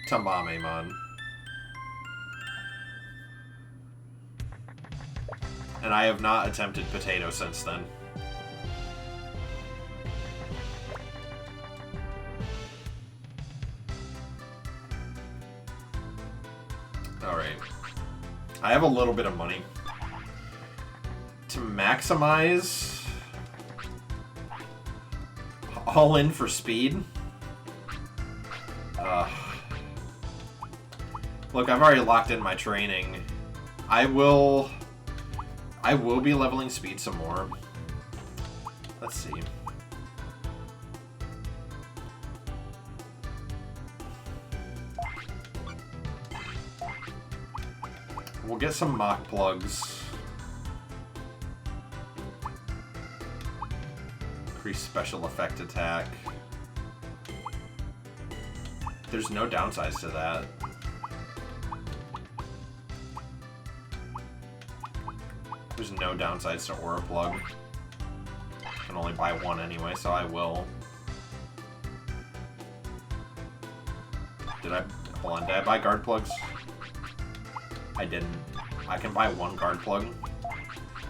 Tamamemon. And I have not attempted Potato since then. Alright. I have a little bit of money. To maximize all in for speed. Look, I've already locked in my training. I will be leveling speed some more. Let's see. We'll get some mock plugs. Increase special effect attack. There's no downsides to that. There's no downsides to Aura Plug. I can only buy one anyway, so I will. Hold on, did I buy guard plugs? I didn't. I can buy one guard plug.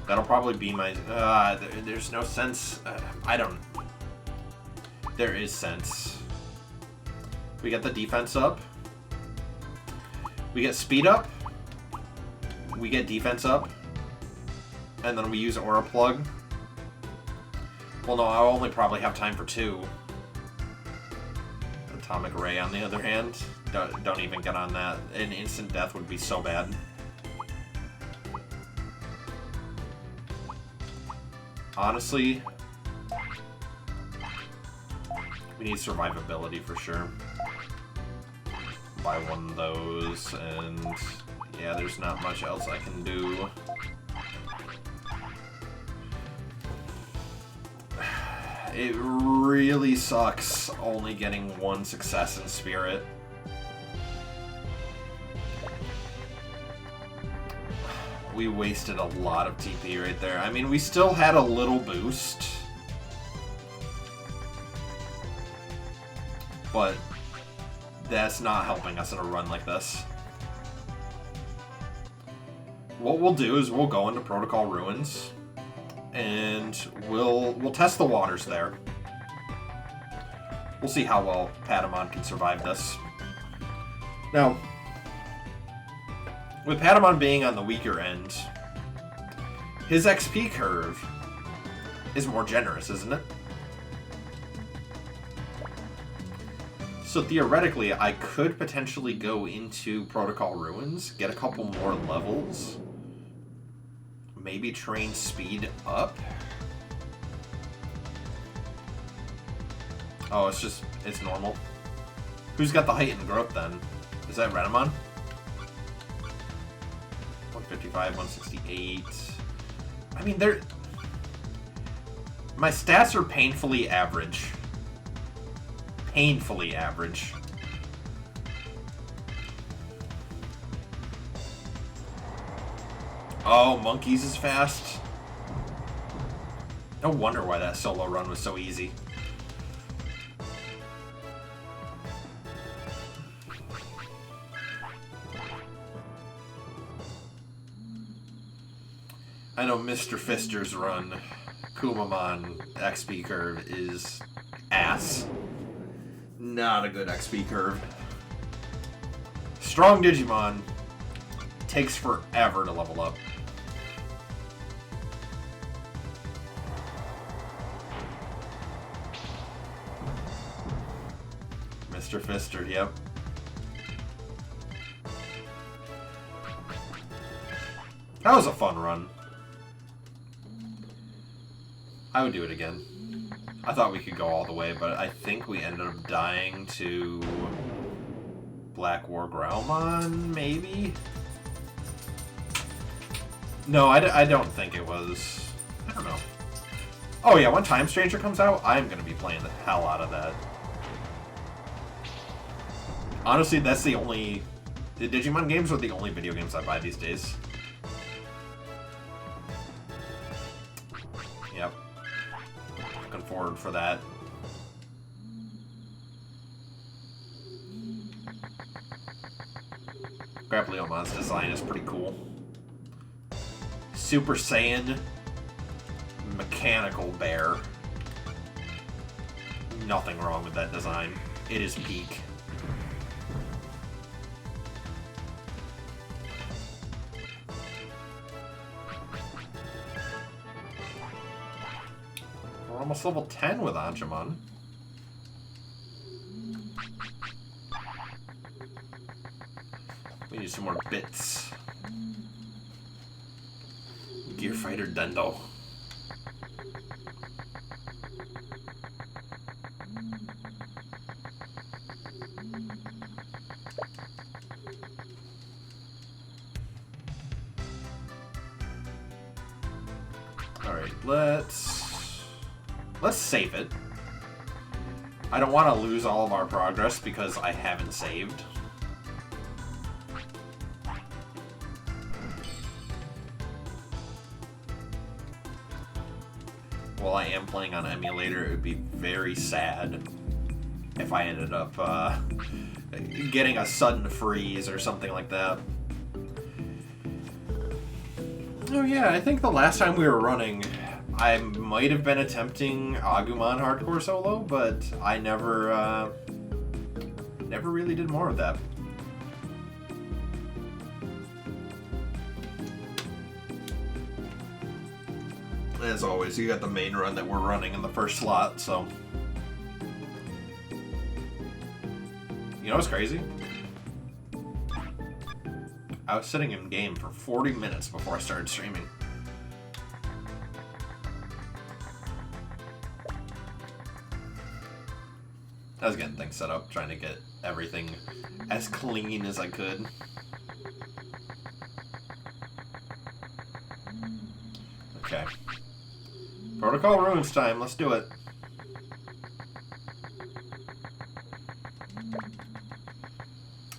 That'll probably be my... there's no sense... I don't... There is sense. We get the defense up. We get speed up. We get defense up. And then we use Aura Plug. Well, no, I'll only probably have time for 2. Atomic Ray, on the other hand. Don't even get on that. An instant death would be so bad. Honestly, we need survivability for sure. Buy one of those, and yeah, there's not much else I can do. It really sucks only getting 1 success in Spirit. We wasted a lot of TP right there. I mean, we still had a little boost. But that's not helping us in a run like this. What we'll do is we'll go into Protocol Ruins. And we'll test the waters there. We'll see how well Patamon can survive this. Now, with Patamon being on the weaker end, his XP curve is more generous, isn't it? So theoretically, I could potentially go into Protocol Ruins, get a couple more levels, maybe train speed up. Oh, it's normal. Who's got the height and growth then? Is that Renamon? 155, 168. I mean, my stats are painfully average. Painfully average. Oh, Monkeys is fast. No wonder why that solo run was so easy. I know Mr. Fister's run, Kumamon XP curve is ass. Not a good XP curve. Strong Digimon takes forever to level up. Mr. Fister, yep. That was a fun run. I would do it again. I thought we could go all the way, but I think we ended up dying to Black War Growlmon, maybe? No, I don't think it was. I don't know. Oh yeah, when Time Stranger comes out, I'm going to be playing the hell out of that. Honestly, that's the only... The Digimon games are the only video games I buy these days. Yep. Looking forward for that. Grappleomon's design is pretty cool. Super Saiyan mechanical bear. Nothing wrong with that design. It is peak. We're almost level 10 with Angemon. We need some more bits. Gear Fighter Dendo. Alright, let's save it. I don't want to lose all of our progress because I haven't saved. While I am playing on emulator, it would be very sad if I ended up getting a sudden freeze or something like that. Oh yeah, I think the last time we were running, I might have been attempting Agumon Hardcore Solo, but I never really did more of that. As always, you got the main run that we're running in the first slot, so... You know what's crazy? I was sitting in game for 40 minutes before I started streaming. I was getting things set up, trying to get everything as clean as I could. Okay. Protocol Ruins time, let's do it.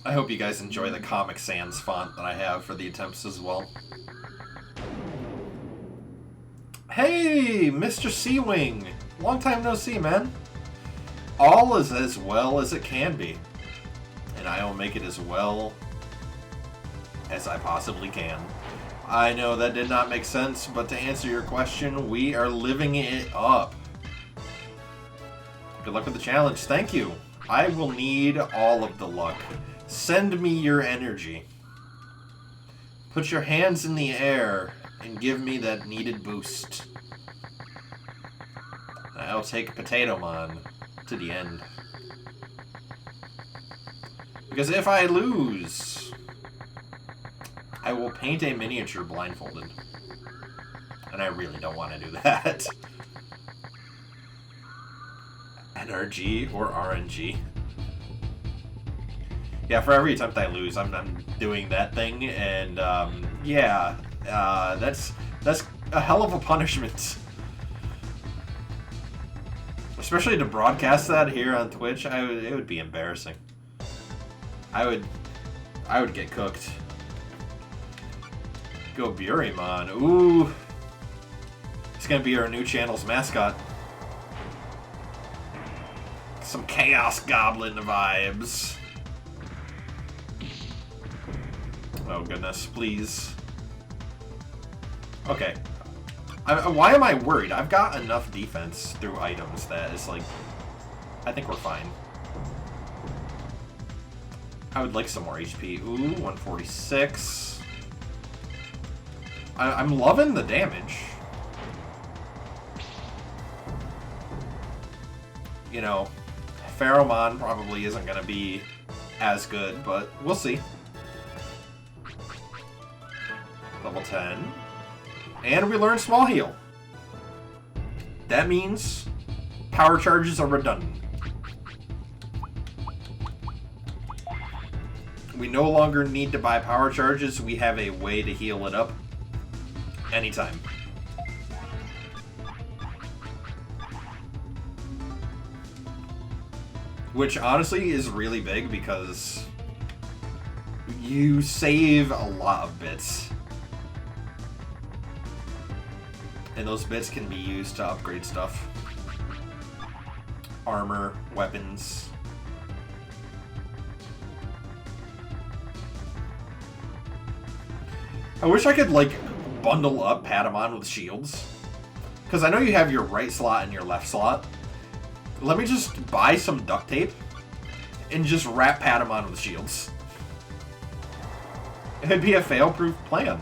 I hope you guys enjoy the Comic Sans font that I have for the attempts as well. Hey, Mr. Seawing! Long time no see, man. All is as well as it can be. And I will make it as well as I possibly can. I know that did not make sense, but to answer your question, we are living it up. Good luck with the challenge. Thank you. I will need all of the luck. Send me your energy. Put your hands in the air and give me that needed boost. I'll take Patamon to the end. Because if I lose, I will paint a miniature blindfolded. And I really don't want to do that. NRG or RNG. Yeah, for every attempt I lose, I'm doing that thing, and yeah, that's a hell of a punishment. Especially to broadcast that here on Twitch, it would be embarrassing. I would get cooked. Go Burimon. Ooh. It's gonna be our new channel's mascot. Some Chaos Goblin vibes. Oh goodness, please. Okay. Why am I worried? I've got enough defense through items that it's like... I think we're fine. I would like some more HP. Ooh, 146. I'm loving the damage. You know, Pheromon probably isn't going to be as good, but we'll see. Level 10. And we learn Small Heal. That means power charges are redundant. We no longer need to buy power charges. We have a way to heal it up anytime. Which honestly is really big because you save a lot of bits. And those bits can be used to upgrade stuff. Armor, weapons. I wish I could, like, bundle up Patamon with shields. Because I know you have your right slot and your left slot. Let me just buy some duct tape and just wrap Patamon with shields. It'd be a fail-proof plan.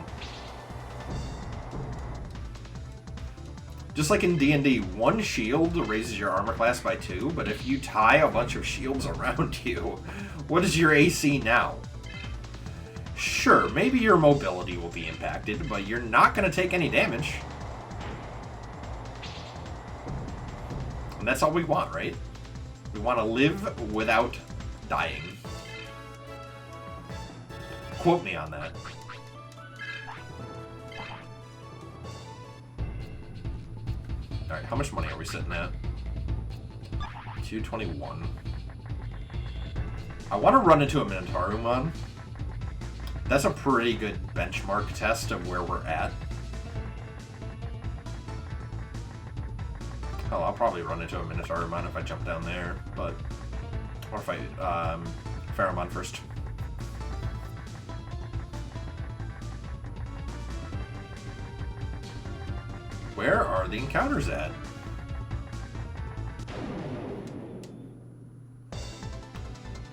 Just like in D&D, one shield raises your armor class by 2, but if you tie a bunch of shields around you, what is your AC now? Sure, maybe your mobility will be impacted, but you're not going to take any damage. And that's all we want, right? We want to live without dying. Quote me on that. Alright, how much money are we sitting at? 221. I want to run into a Minotaurumon. That's a pretty good benchmark test of where we're at. Hell, I'll probably run into a Minotaurumon if I jump down there, but... Or if I, Pheromon first. Where are the encounters at?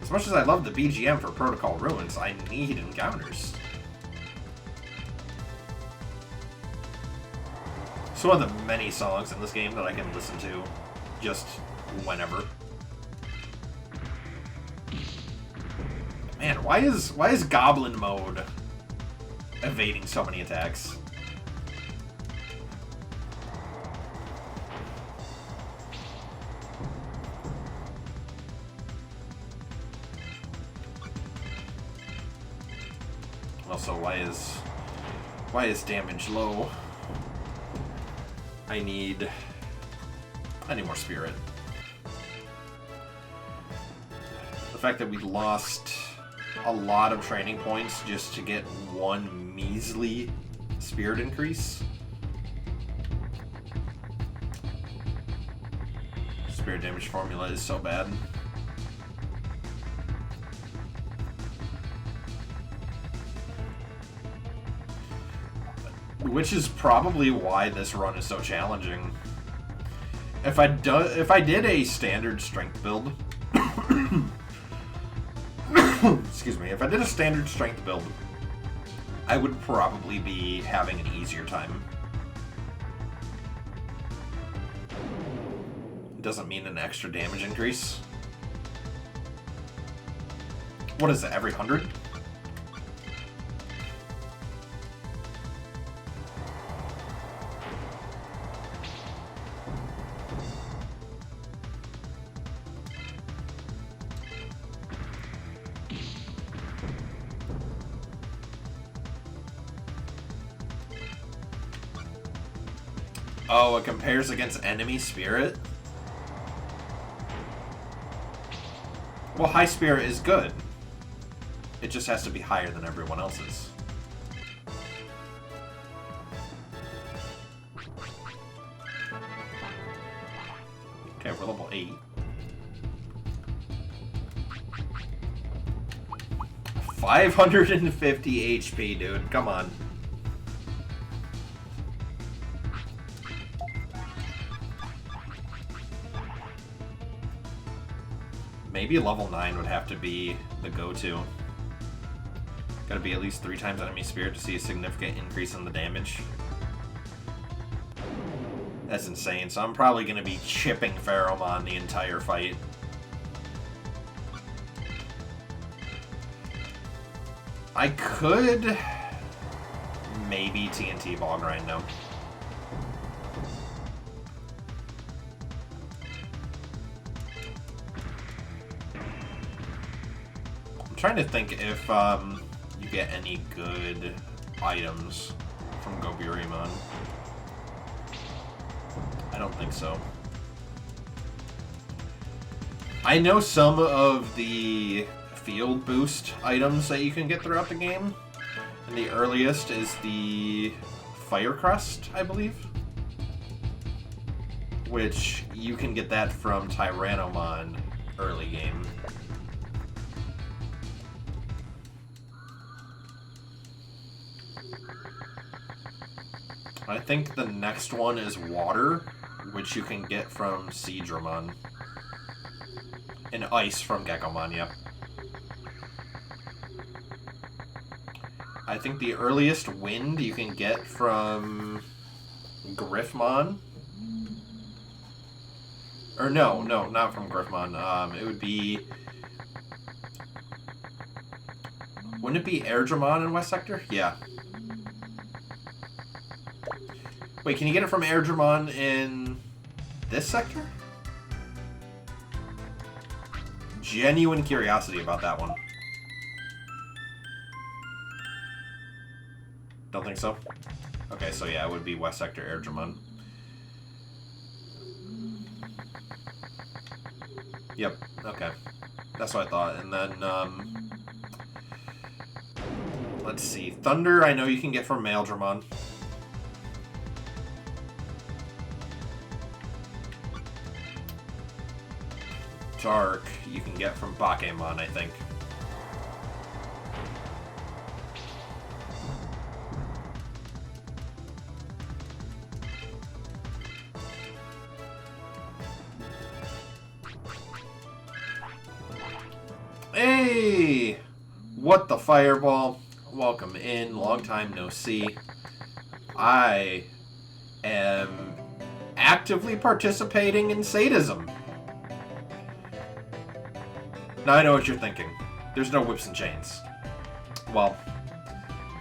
As much as I love the BGM for Protocol Ruins, I need encounters. It's one of the many songs in this game that I can listen to just whenever. Man, why is Goblin mode evading so many attacks? Also, why is damage low? I need more spirit. The fact that we lost a lot of training points just to get one measly spirit increase. Spirit damage formula is so bad. Which is probably why this run is so challenging. If I did a standard strength build, excuse me, if I did a standard strength build, I would probably be having an easier time. Doesn't mean an extra damage increase. What is it, every 100? Oh, it compares against enemy spirit? Well, high spirit is good. It just has to be higher than everyone else's. Okay, we're level 8. 550 HP, dude. Come on. Maybe level 9 would have to be the go-to. Gotta be at least 3 times enemy spirit to see a significant increase in the damage. That's insane, so I'm probably gonna be chipping Pheromon the entire fight. I could maybe TNT Ball Grind now. I'm trying to think if you get any good items from Goburimon. I don't think so. I know some of the field boost items that you can get throughout the game. And the earliest is the Fire Crest, I believe. Which you can get that from Tyrannomon early game. I think the next one is Water, which you can get from Seadramon. And Ice from Gekomon, yep. I think the earliest Wind you can get from Griffmon. Or no, not from Griffmon. It would be... Wouldn't it be Airdramon in West Sector? Yeah. Wait, can you get it from Airdramon in this sector? Genuine curiosity about that one. Don't think so? Okay, so yeah, it would be West Sector Airdramon. Yep, okay. That's what I thought. And then, let's see. Thunder, I know you can get from Maildramon. Dark, you can get from Bakemon, I think. Hey! What the fireball? Welcome in. Long time no see. I am actively participating in sadism. Now I know what you're thinking. There's no whips and chains. Well,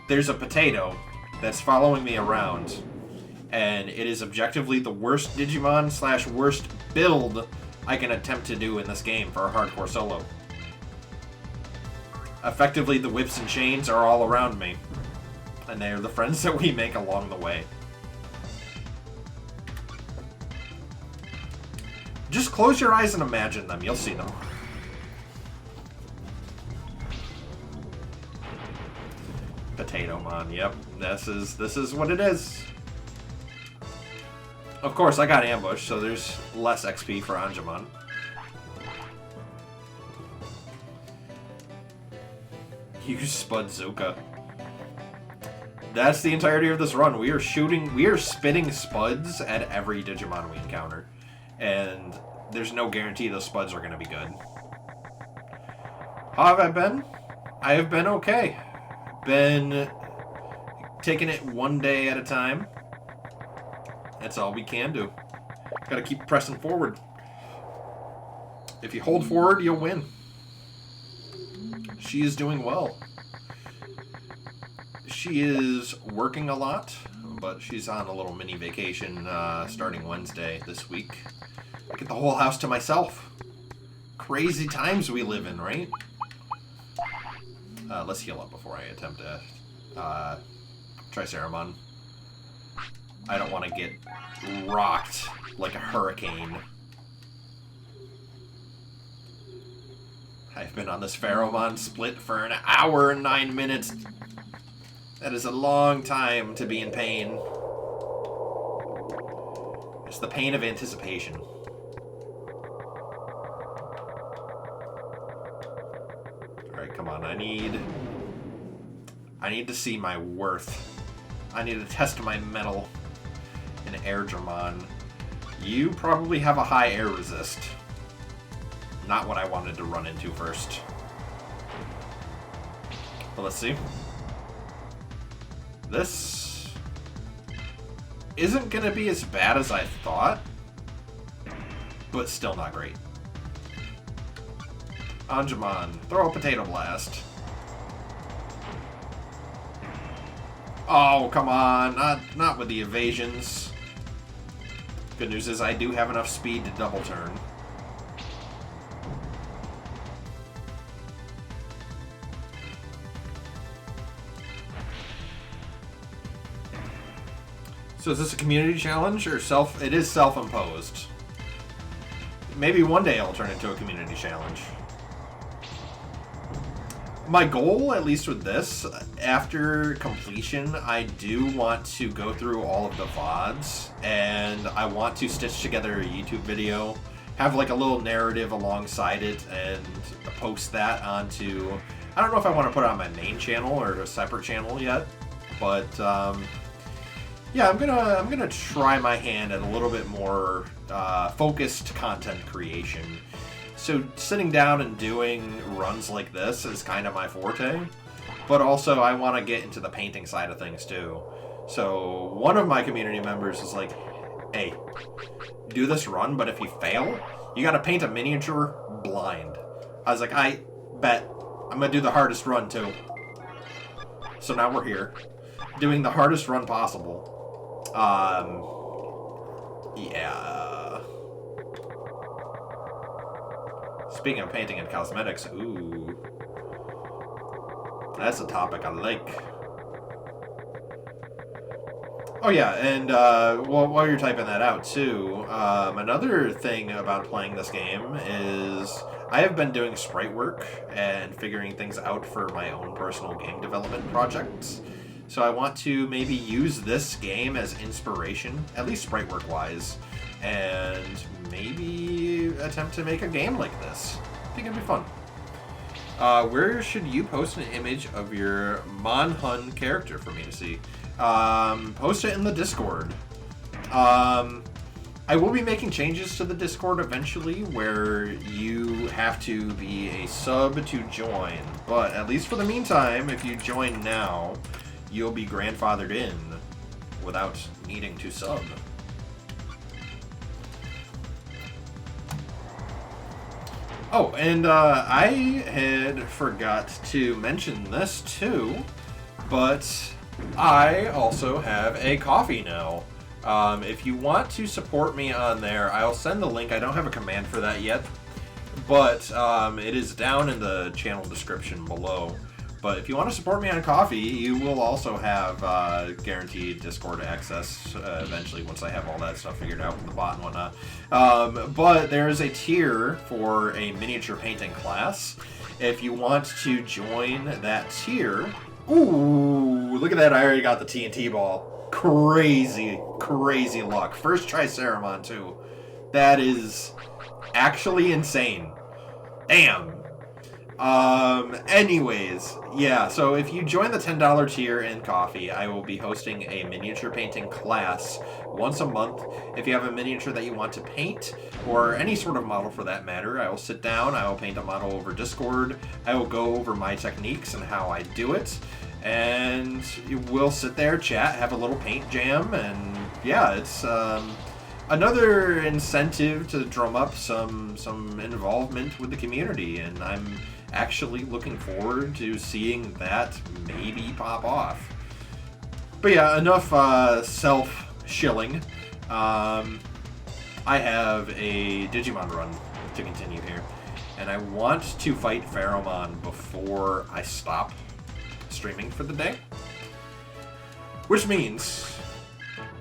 there's a potato that's following me around, and it is objectively the worst Digimon / worst build I can attempt to do in this game for a hardcore solo. Effectively, the whips and chains are all around me, and they are the friends that we make along the way. Just close your eyes and imagine them. You'll see them. Potatomon, yep. This is what it is. Of course, I got ambushed, so there's less XP for Anjumon. Use Spudzuka. That's the entirety of this run. We are spitting spuds at every Digimon we encounter. And there's no guarantee those spuds are going to be good. How have I been? I have been okay. Been taking it one day at a time. That's all we can do. Gotta keep pressing forward. If you hold forward, you'll win. She is doing well. She is working a lot, but she's on a little mini vacation starting Wednesday this week. I get the whole house to myself. Crazy times we live in, right? Let's heal up before I attempt to Triceramon. I don't want to get rocked like a hurricane. I've been on this Pheromon split for an hour and 9 minutes. That is a long time to be in pain. It's the pain of anticipation. Alright, come on. I need to see my worth. I need to test my mettle in Airdramon. You probably have a high air resist. Not what I wanted to run into first. But let's see. This isn't going to be as bad as I thought, but still not great. Anjumon, throw a Potato Blast. Oh, come on. Not with the evasions. Good news is I do have enough speed to double turn. So is this a community challenge or self? It is self-imposed. Maybe one day I'll turn it into a community challenge. My goal, at least with this, after completion, I do want to go through all of the VODs, and I want to stitch together a YouTube video, have like a little narrative alongside it, and post that onto... I don't know if I want to put it on my main channel or a separate channel yet, but yeah, I'm gonna try my hand at a little bit more focused content creation. So sitting down and doing runs like this is kind of my forte, but also I want to get into the painting side of things too. So one of my community members is like, hey, do this run, but if you fail, you got to paint a miniature blind. I was like, I bet. I'm going to do the hardest run too. So now we're here, doing the hardest run possible. Yeah. Speaking of painting and cosmetics, ooh. That's a topic I like. Oh yeah, and well, while you're typing that out too, another thing about playing this game is I have been doing sprite work and figuring things out for my own personal game development projects. So I want to maybe use this game as inspiration, at least sprite work wise, and maybe attempt to make a game like this. I think it'd be fun. Where should you post an image of your Monhun character for me to see? Post it in the Discord. I I will be making changes to the Discord eventually where you have to be a sub to join. But at least for the meantime, if you join now, you'll be grandfathered in without needing to sub. Oh, and I had forgot to mention this too, but I also have a coffee now. If you want to support me on there, I'll send the link. I don't have a command for that yet, but it is down in the channel description below. But if you want to support me on Coffee, you will also have guaranteed Discord access eventually once I have all that stuff figured out with the bot and whatnot. But there is a tier for a miniature painting class. If you want to join that tier... Ooh, look at that. I already got the TNT ball. Crazy, crazy luck. First Triceramon, too. That is actually insane. Damn. Anyways, yeah, so if you join the $10 tier in Coffee, I will be hosting a miniature painting class once a month. If you have a miniature that you want to paint, or any sort of model for that matter, I will sit down, I will paint a model over Discord, I will go over my techniques and how I do it, and we'll sit there, chat, have a little paint jam, and yeah, it's another incentive to drum up some involvement with the community, and I'm actually looking forward to seeing that maybe pop off. But yeah, enough self-shilling. I have a Digimon run to continue here, and I want to fight Pheromon before I stop streaming for the day. Which means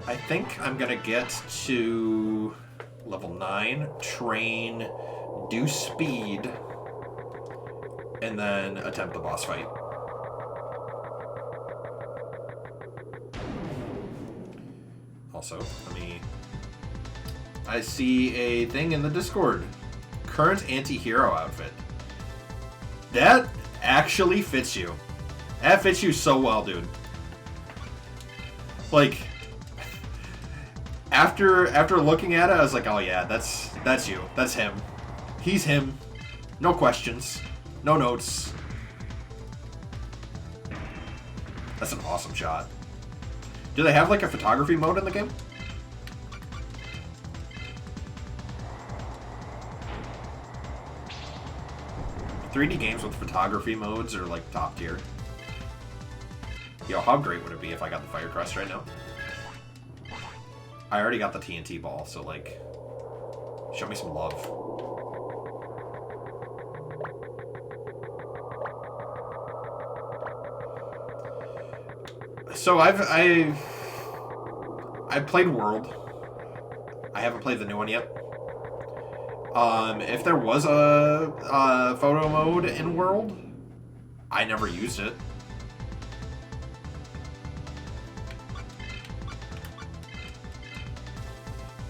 I think I'm gonna get to level 9, train, do speed, and then attempt the boss fight. Also, I see a thing in the Discord. Current anti-hero outfit. That actually fits you. That fits you so well, dude. Like, after looking at it, I was like, oh yeah, that's you. That's him. He's him. No questions. No notes. That's an awesome shot. Do they have like a photography mode in the game? 3D games with photography modes are like top tier. Yo, how great would it be if I got the Fire Crest right now? I already got the TNT ball, so like, show me some love. So I've played World. I haven't played the new one yet. If there was a photo mode in World, I never used it.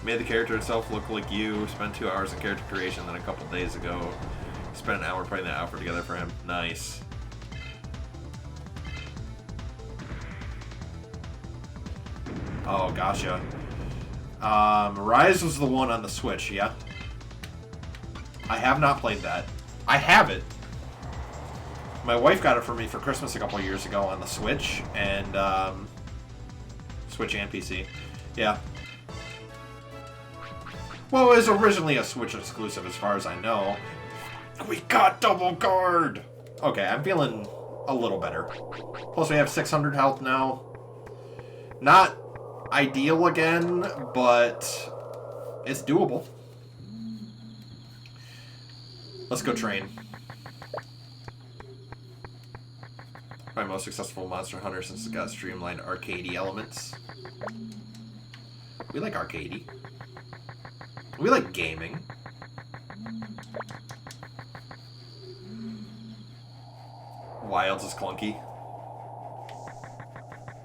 Made the character itself look like you. Spent 2 hours in character creation, then a couple days ago spent an hour putting that outfit together for him. Nice. Oh, gotcha. Rise was the one on the Switch, yeah? I have not played that. I have it. My wife got it for me for Christmas a couple of years ago on the Switch, and, Switch and PC. Yeah. Well, it was originally a Switch exclusive as far as I know. We got double guard! Okay, I'm feeling a little better. Plus we have 600 health now. Not ideal again, but it's doable. Let's go train. My most successful Monster Hunter since it got streamlined arcadey elements. We like arcadey. We like gaming. Wilds is clunky.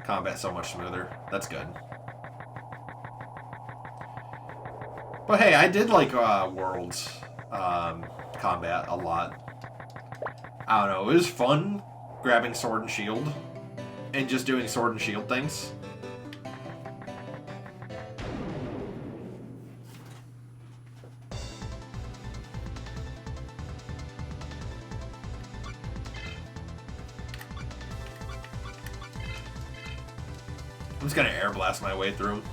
Combat so much smoother. That's good. But hey, I did like Worlds combat a lot. I don't know, it was fun grabbing sword and shield and just doing sword and shield things. I'm just gonna air blast my way through him.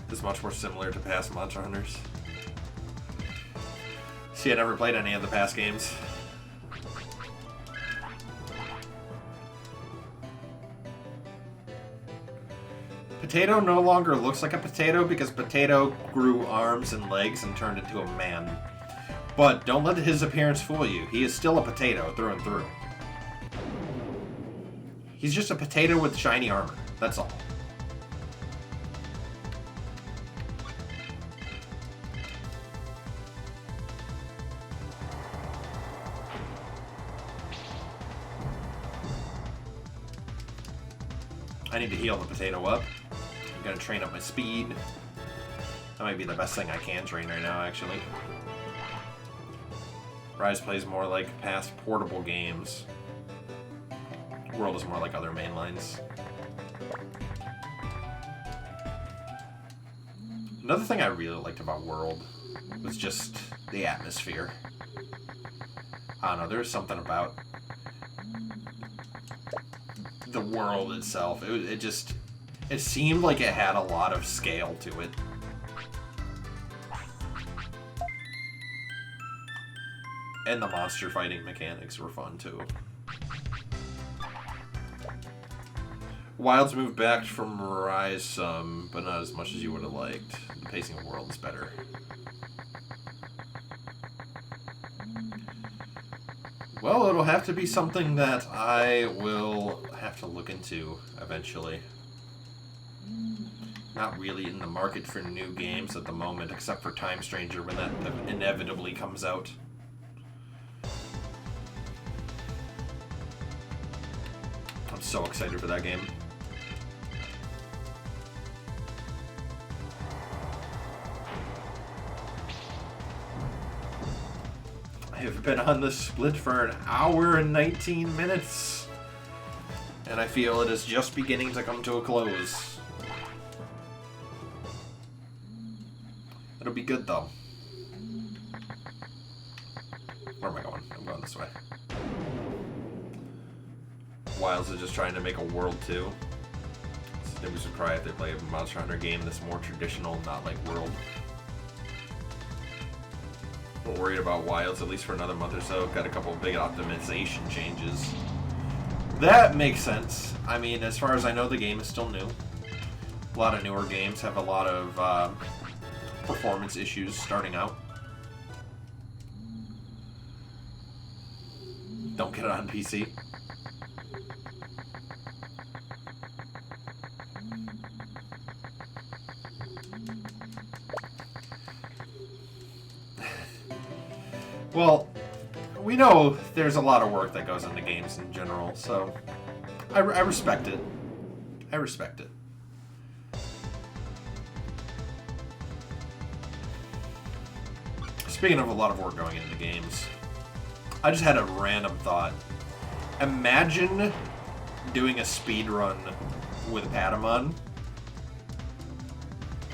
This is much more similar to past Monster Hunters. See, I never played any of the past games. Potato no longer looks like a potato because Potato grew arms and legs and turned into a man. But don't let his appearance fool you. He is still a potato through and through. He's just a potato with shiny armor. That's all. I need to heal the potato up. I'm gonna train up my speed. That might be the best thing I can train right now, actually. Rise plays more like past portable games. World is more like other mainlines. Another thing I really liked about World was just the atmosphere. I don't know, there was something about the world itself. It seemed like it had a lot of scale to it. And the monster fighting mechanics were fun too. Wild's moved back from Rise some, but not as much as you would have liked. The pacing of World is better. Well, it'll have to be something that I will have to look into eventually. Not really in the market for new games at the moment, except for Time Stranger when that inevitably comes out. I'm so excited for that game. I have been on this split for an hour and 19 minutes, and I feel it is just beginning to come to a close. It'll be good, though. Where am I going? I'm going this way. Wilds are just trying to make a World 2. So nobody should cry if they play a Monster Hunter game that's more traditional, not like World. I'm worried about Wilds, at least for another month or so. Got a couple of big optimization changes. That makes sense. I mean, as far as I know, the game is still new. A lot of newer games have a lot of performance issues starting out. Don't get it on PC. Well, we know there's a lot of work that goes into games in general, so I respect it. I respect it. Speaking of a lot of work going into games, I just had a random thought. Imagine doing a speed run with Patamon,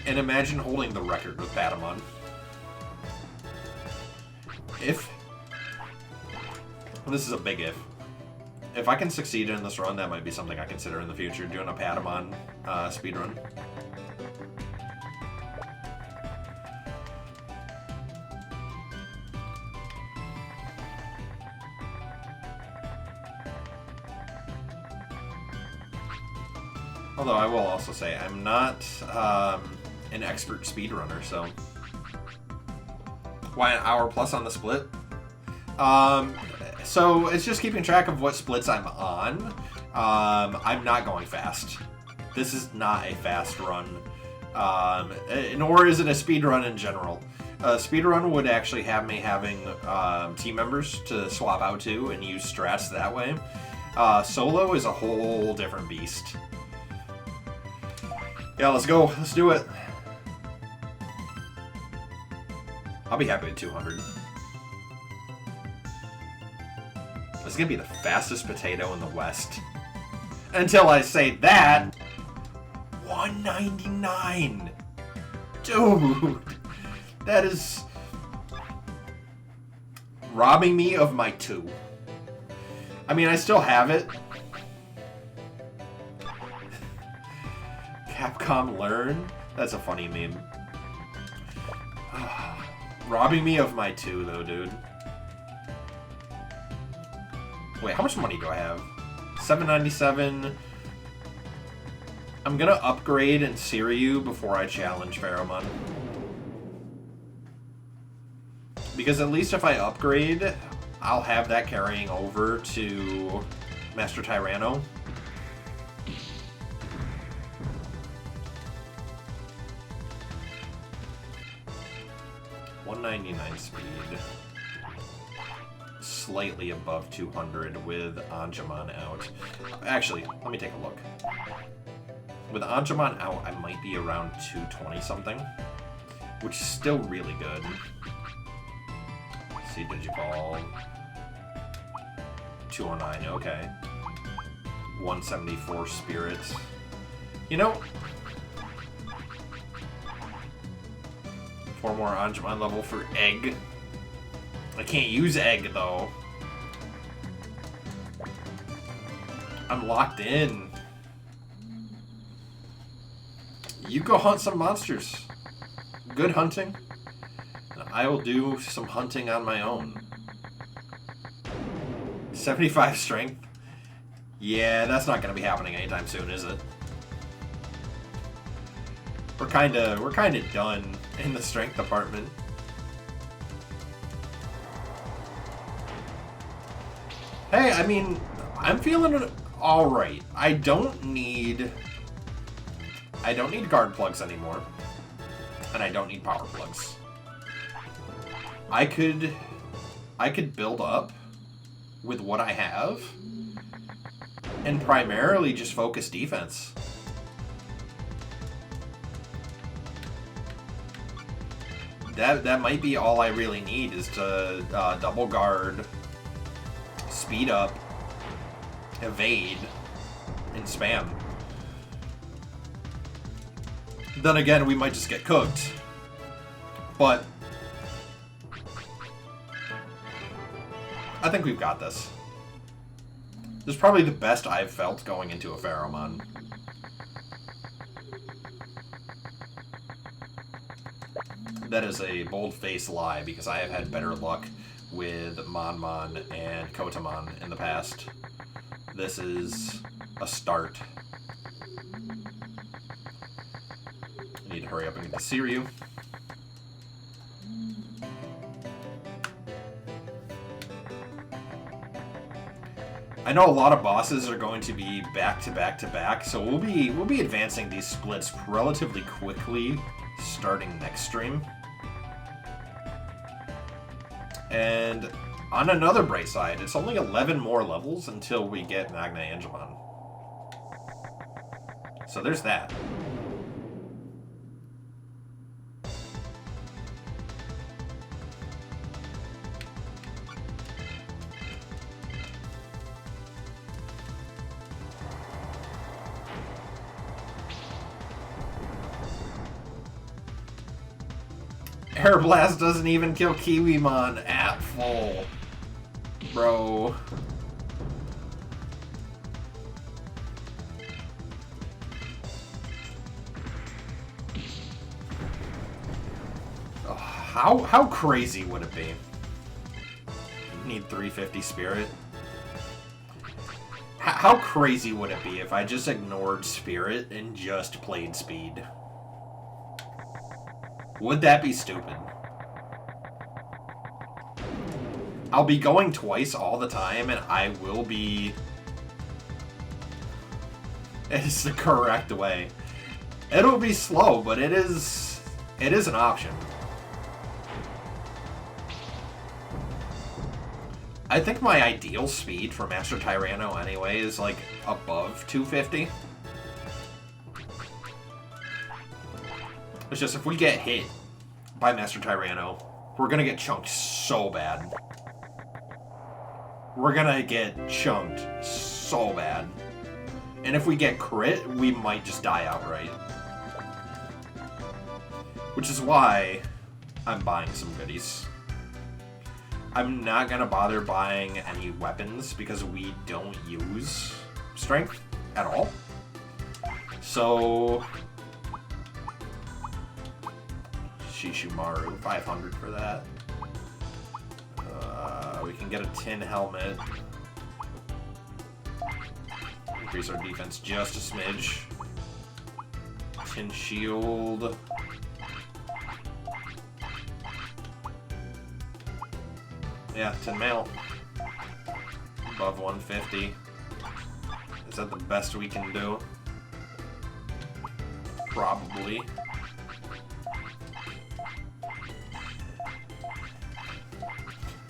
and imagine holding the record with Patamon. This is a big if I can succeed in this run, that might be something I consider in the future, doing a Patamon speedrun. Although I will also say, I'm not an expert speedrunner, so... Why an hour plus on the split? So it's just keeping track of what splits I'm on. I'm not going fast. This is not a fast run. Nor is it a speed run in general. A speed run would actually have me having team members to swap out to and use strats that way. Solo is a whole different beast. Yeah, let's go. Let's do it. I'll be happy with 200. This is gonna be the fastest potato in the West. Until I say that, 199. Dude, that is robbing me of my 2. I mean, I still have it. Capcom Learn? That's a funny meme. Robbing me of my 2, though, dude. Wait, how much money do I have? $797. I'm gonna upgrade in Siryu before I challenge Pheromon. Because at least if I upgrade, I'll have that carrying over to Master Tyranno. $199 speed. Slightly above 200 with Anjumon out. Actually, let me take a look. With Anjumon out, I might be around 220 something, which is still really good. Let's see, Digiball. 209, okay. 174 spirits. You know, 4 more Anjumon level for Egg. I can't use Egg, though. I'm locked in. You go hunt some monsters. Good hunting. And I will do some hunting on my own. 75 strength. Yeah, that's not going to be happening anytime soon, is it? We're kind of done in the strength department. Hey, I mean, I'm feeling it all right. I don't need guard plugs anymore, and I don't need power plugs. I could build up with what I have and primarily just focus defense. That might be all I really need, is to double guard, speed up, evade, and spam. Then again, we might just get cooked. But I think we've got this. This is probably the best I've felt going into a Pheromon. That is a bold-faced lie, because I have had better luck with Monmon and Kotamon in the past. This is a start. I need to hurry up and get to Siryu. I know a lot of bosses are going to be back to back to back, so we'll be advancing these splits relatively quickly starting next stream. And on another bright side, it's only 11 more levels until we get Magna Angemon. So there's that. Air Blast doesn't even kill Kiwimon at full. Bro. Oh, how crazy would it be? Need 350 spirit. How crazy would it be if I just ignored spirit and just played speed? Would that be stupid? I'll be going twice all the time, and I will be... It's the correct way. It'll be slow, but it is an option. I think my ideal speed for Master Tyranno anyway is like above 250. It's just if we get hit by Master Tyranno, we're gonna get chunked so bad. We're gonna get chunked so bad. And if we get crit, we might just die outright. Which is why I'm buying some goodies. I'm not gonna bother buying any weapons because we don't use strength at all. So Shishimaru, 500 for that. We can get a tin helmet. Increase our defense just a smidge. Tin shield. Yeah, tin mail. Above 150. Is that the best we can do? Probably.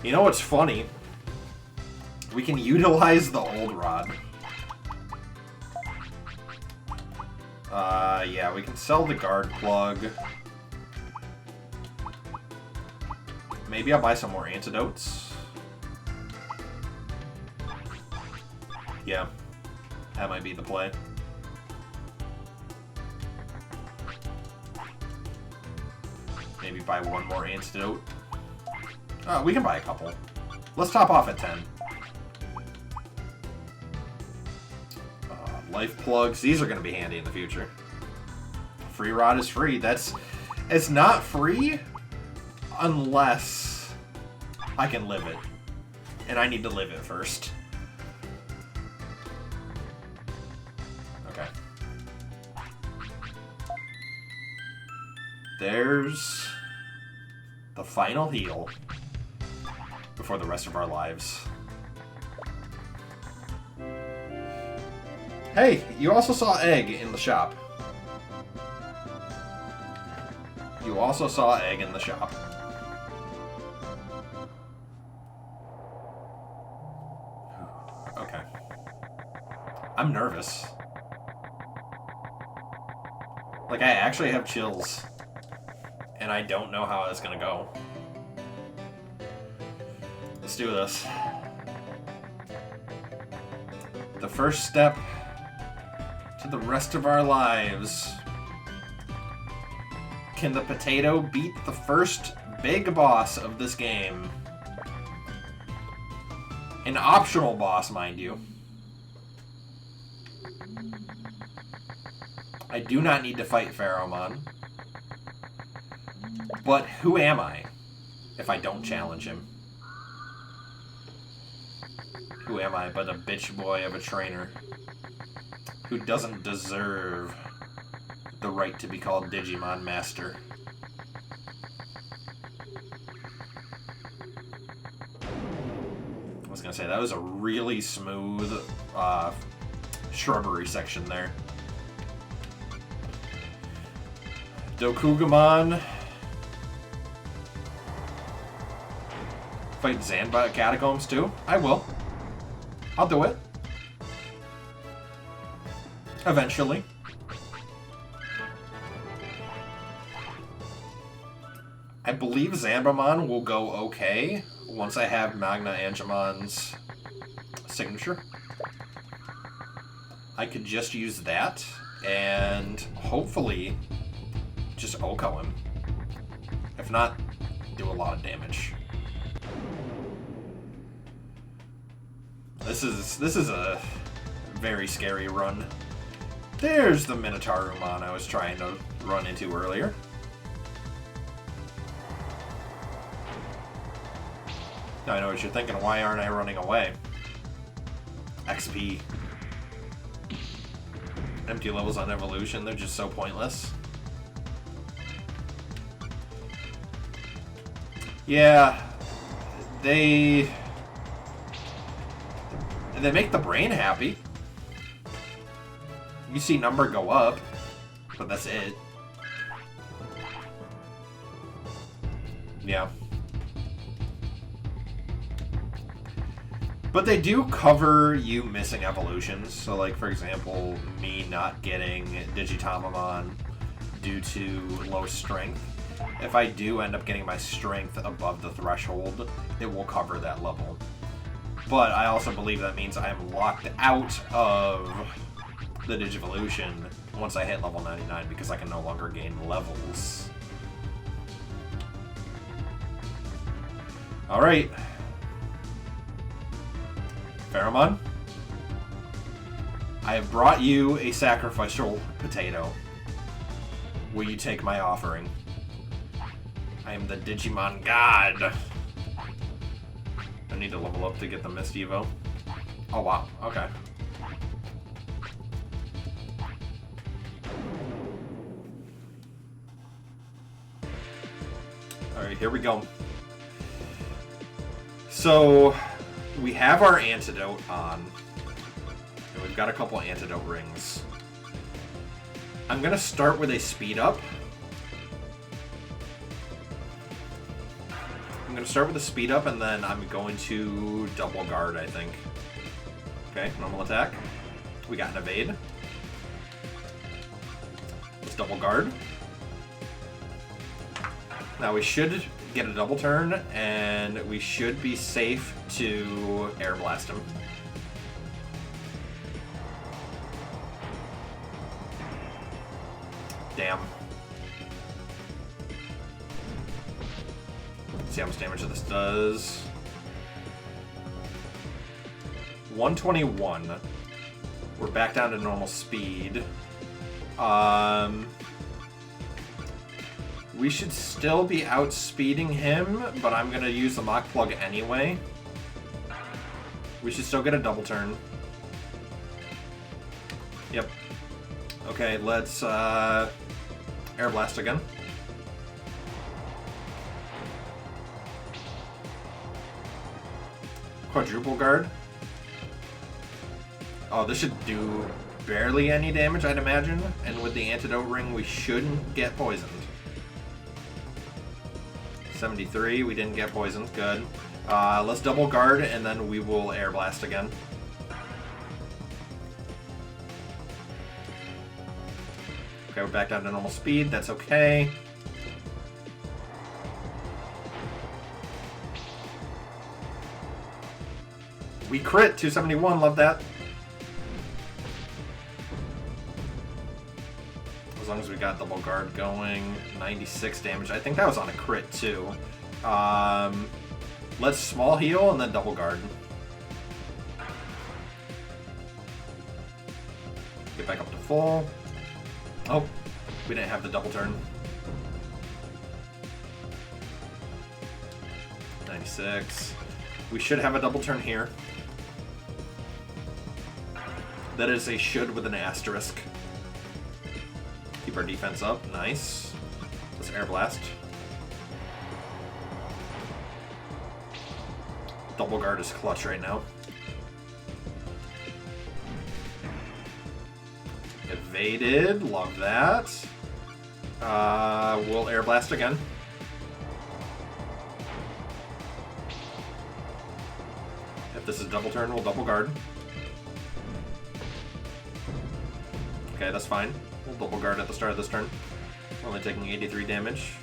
You know what's funny? We can utilize the old rod. Yeah, we can sell the guard plug. Maybe I'll buy some more antidotes. Yeah, that might be the play. Maybe buy one more antidote. We can buy a couple. Let's top off at 10. Life plugs. These are going to be handy in the future. Free rod is free. It's not free unless I can live it. And I need to live it first. Okay. There's the final heal before the rest of our lives. Hey, you also saw Egg in the shop. You also saw Egg in the shop. Okay. I'm nervous. Like, I actually have chills. And I don't know how it's gonna go. Let's do this. The first step to the rest of our lives. Can the potato beat the first big boss of this game? An optional boss, mind you. I do not need to fight Pharaohmon. But who am I if I don't challenge him? Who am I but a bitch boy of a trainer who doesn't deserve the right to be called Digimon Master? I was gonna say, that was a really smooth shrubbery section there. Dokugamon. Fight Zanba at Catacombs too? I will. I'll do it. Eventually. I believe Zanbamon will go okay once I have Magna Angemon's signature. I could just use that and hopefully just Oko him. If not, do a lot of damage. This is a very scary run. There's the Minotaurumon I was trying to run into earlier. Now I know what you're thinking, why aren't I running away? XP. Empty levels on evolution, they're just so pointless. Yeah, they make the brain happy. You see number go up, but that's it. Yeah. But they do cover you missing evolutions. So, like, for example, me not getting Digitamamon due to low strength. If I do end up getting my strength above the threshold, it will cover that level. But I also believe that means I'm locked out of the Digivolution once I hit level 99 because I can no longer gain levels. Alright, Pheromon, I have brought you a sacrificial potato. Will you take my offering? I am the Digimon God. I need to level up to get the Mist Evo. Oh wow, okay. Alright, here we go. So, we have our antidote on. And we've got a couple antidote rings. I'm gonna start with a speed up. I'm gonna start with a speed up and then I'm going to double guard, I think. Okay, normal attack. We got an evade. Let's double guard. Now we should get a double turn, and we should be safe to air blast him. Damn. Let's see how much damage this does. 121. We're back down to normal speed. We should still be outspeeding him, but I'm gonna use the Mach Plug anyway. We should still get a double turn. Yep. Okay, let's Air Blast again. Quadruple Guard. Oh, this should do barely any damage, I'd imagine. And with the Antidote Ring, we shouldn't get poisoned. 73, we didn't get poisoned. Good. Let's double guard, and then we will Air Blast again. Okay, we're back down to normal speed. That's okay. We crit 271. Love that. As long as we got double guard going. 96 damage. I think that was on a crit too. Let's small heal and then double guard. Get back up to full. Oh, we didn't have the double turn. 96. We should have a double turn here. That is a should with an asterisk. Keep our defense up. Nice. Let's Air Blast. Double guard is clutch right now. Evaded. Love that. We'll Air Blast again. If this is double turn, we'll double guard. Okay, that's fine. We'll double guard at the start of this turn. We're only taking 83 damage.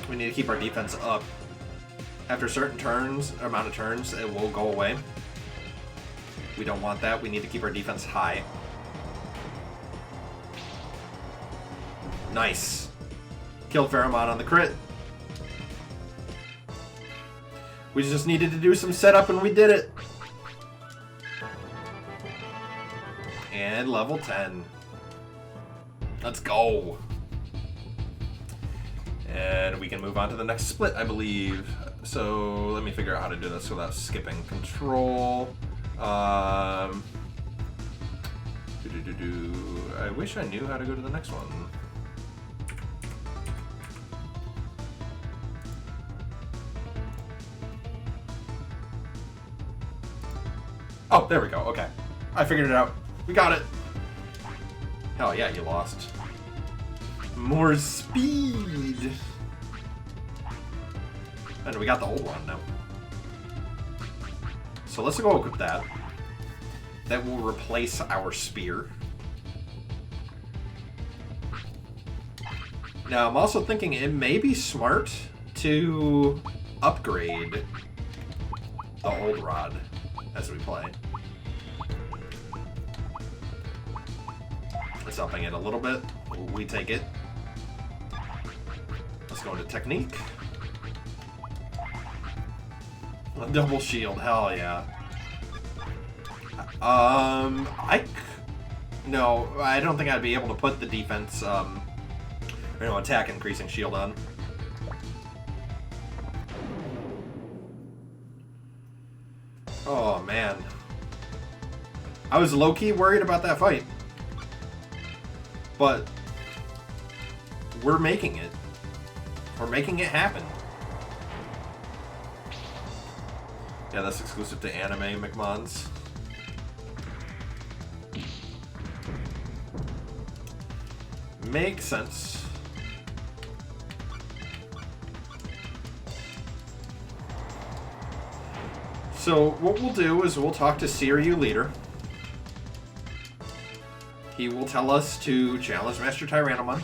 We need to keep our defense up. After certain amount of turns, it will go away. We don't want that. We need to keep our defense high. Nice. Killed Pheromon on the crit. We just needed to do some setup and we did it. And level 10. Let's go. And we can move on to the next split, I believe. So let me figure out how to do this without skipping. Control. I wish I knew how to go to the next one. Oh, there we go. Okay. I figured it out. We got it. Hell yeah, you lost. More speed. And we got the old one now. So let's go equip that. That will replace our spear. Now, I'm also thinking it may be smart to upgrade the old rod as we play. It's upping it a little bit. We take it. Let's go into technique. A double shield, hell yeah. No, I don't think I'd be able to put the defense, attack increasing shield on. Oh, man. I was low-key worried about that fight. But we're making it. We're making it happen. Yeah, that's exclusive to anime, McMons. Makes sense. So what we'll do is we'll talk to Seiryu Leader. He will tell us to challenge Master Tyrannomon.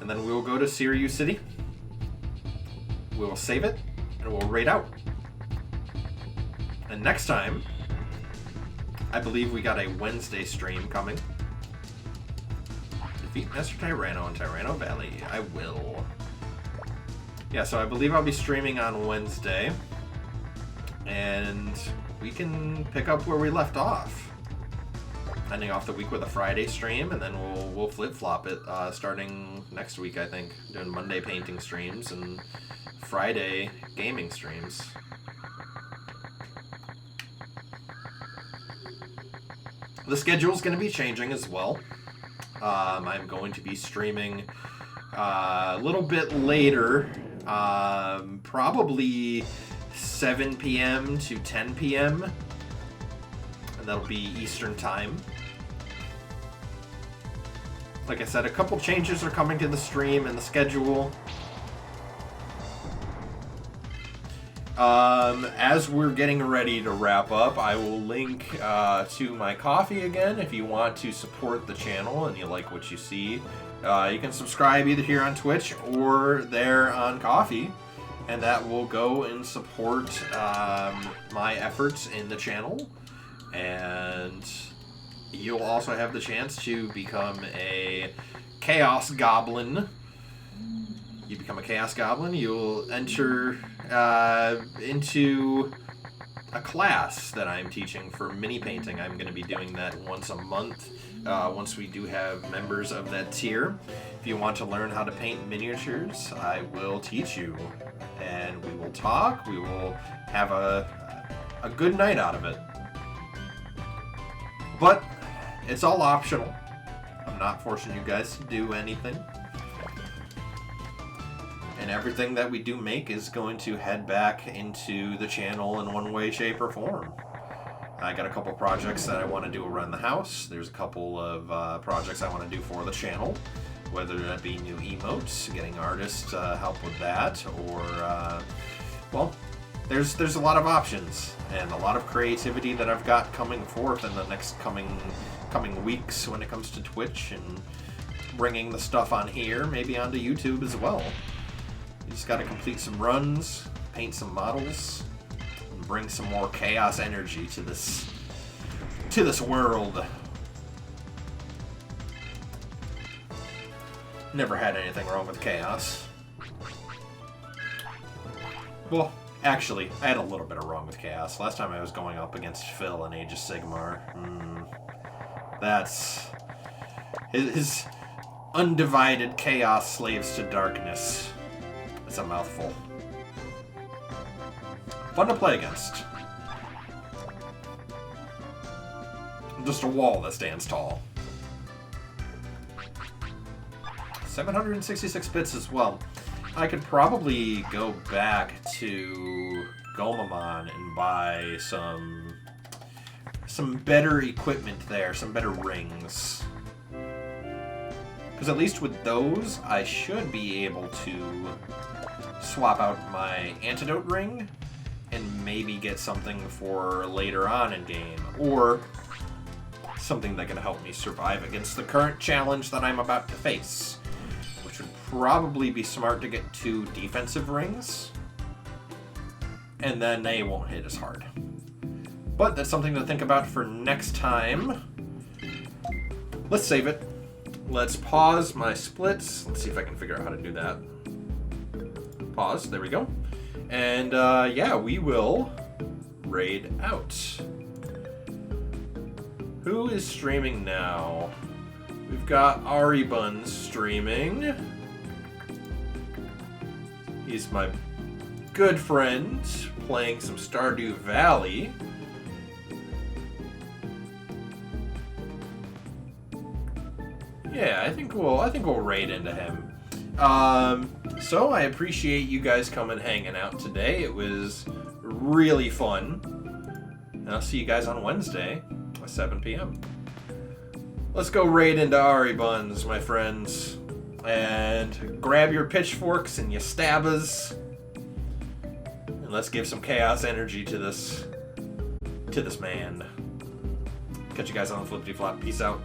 And then we will go to Seiryu City. We will save it, and we'll raid out. And next time, I believe we got a Wednesday stream coming. Defeat Master Tyranno in Tyranno Valley. I will. Yeah, so I believe I'll be streaming on Wednesday. And we can pick up where we left off. Ending off the week with a Friday stream, and then we'll flip-flop it starting next week, I think. Doing Monday painting streams and Friday gaming streams. The schedule's going to be changing as well. I'm going to be streaming a little bit later, probably 7 p.m. to 10 p.m. And that'll be Eastern Time. Like I said, a couple changes are coming to the stream and the schedule. As we're getting ready to wrap up, I will link to my coffee again if you want to support the channel and you like what you see. You can subscribe either here on Twitch or there on Coffee, and that will go and support my efforts in the channel. And you'll also have the chance to become a Chaos Goblin. You become a Chaos Goblin, you'll enter into a class that I'm teaching for mini painting. I'm going to be doing that once a month, once we do have members of that tier. If you want to learn how to paint miniatures, I will teach you. And we will talk, we will have a good night out of it. But it's all optional. I'm not forcing you guys to do anything. And everything that we do make is going to head back into the channel in one way, shape, or form. I got a couple projects that I want to do around the house. There's a couple of projects I want to do for the channel, whether that be new emotes, getting artists to help with that, or, well, there's a lot of options and a lot of creativity that I've got coming forth in the next coming weeks when it comes to Twitch and bringing the stuff on here, maybe onto YouTube as well. You just got to complete some runs, paint some models, and bring some more chaos energy to this world. Never had anything wrong with chaos. Well, actually, I had a little bit of wrong with chaos. Last time I was going up against Phil in Age of Sigmar. That's his undivided chaos slaves to darkness. It's a mouthful. Fun to play against. Just a wall that stands tall. 766 bits as well. I could probably go back to Gomamon and buy some better equipment there, some better rings. Because at least with those, I should be able to swap out my antidote ring and maybe get something for later on in game, or something that can help me survive against the current challenge that I'm about to face, which would probably be smart to get 2 defensive rings, and then they won't hit as hard. But that's something to think about for next time. Let's save it. Let's pause my splits. Let's see if I can figure out how to do that. Pause. There we go. And yeah, we will raid out. Who is streaming now? We've got Ari Buns streaming. He's my good friend playing some Stardew Valley. Yeah, I think we'll raid into him. So I appreciate you guys coming hanging out today. It was really fun. And I'll see you guys on Wednesday at 7 p.m. Let's go raid into Ari Buns, my friends. And grab your pitchforks and your stabbers. And let's give some chaos energy to this man. Catch you guys on the flippity flop. Peace out.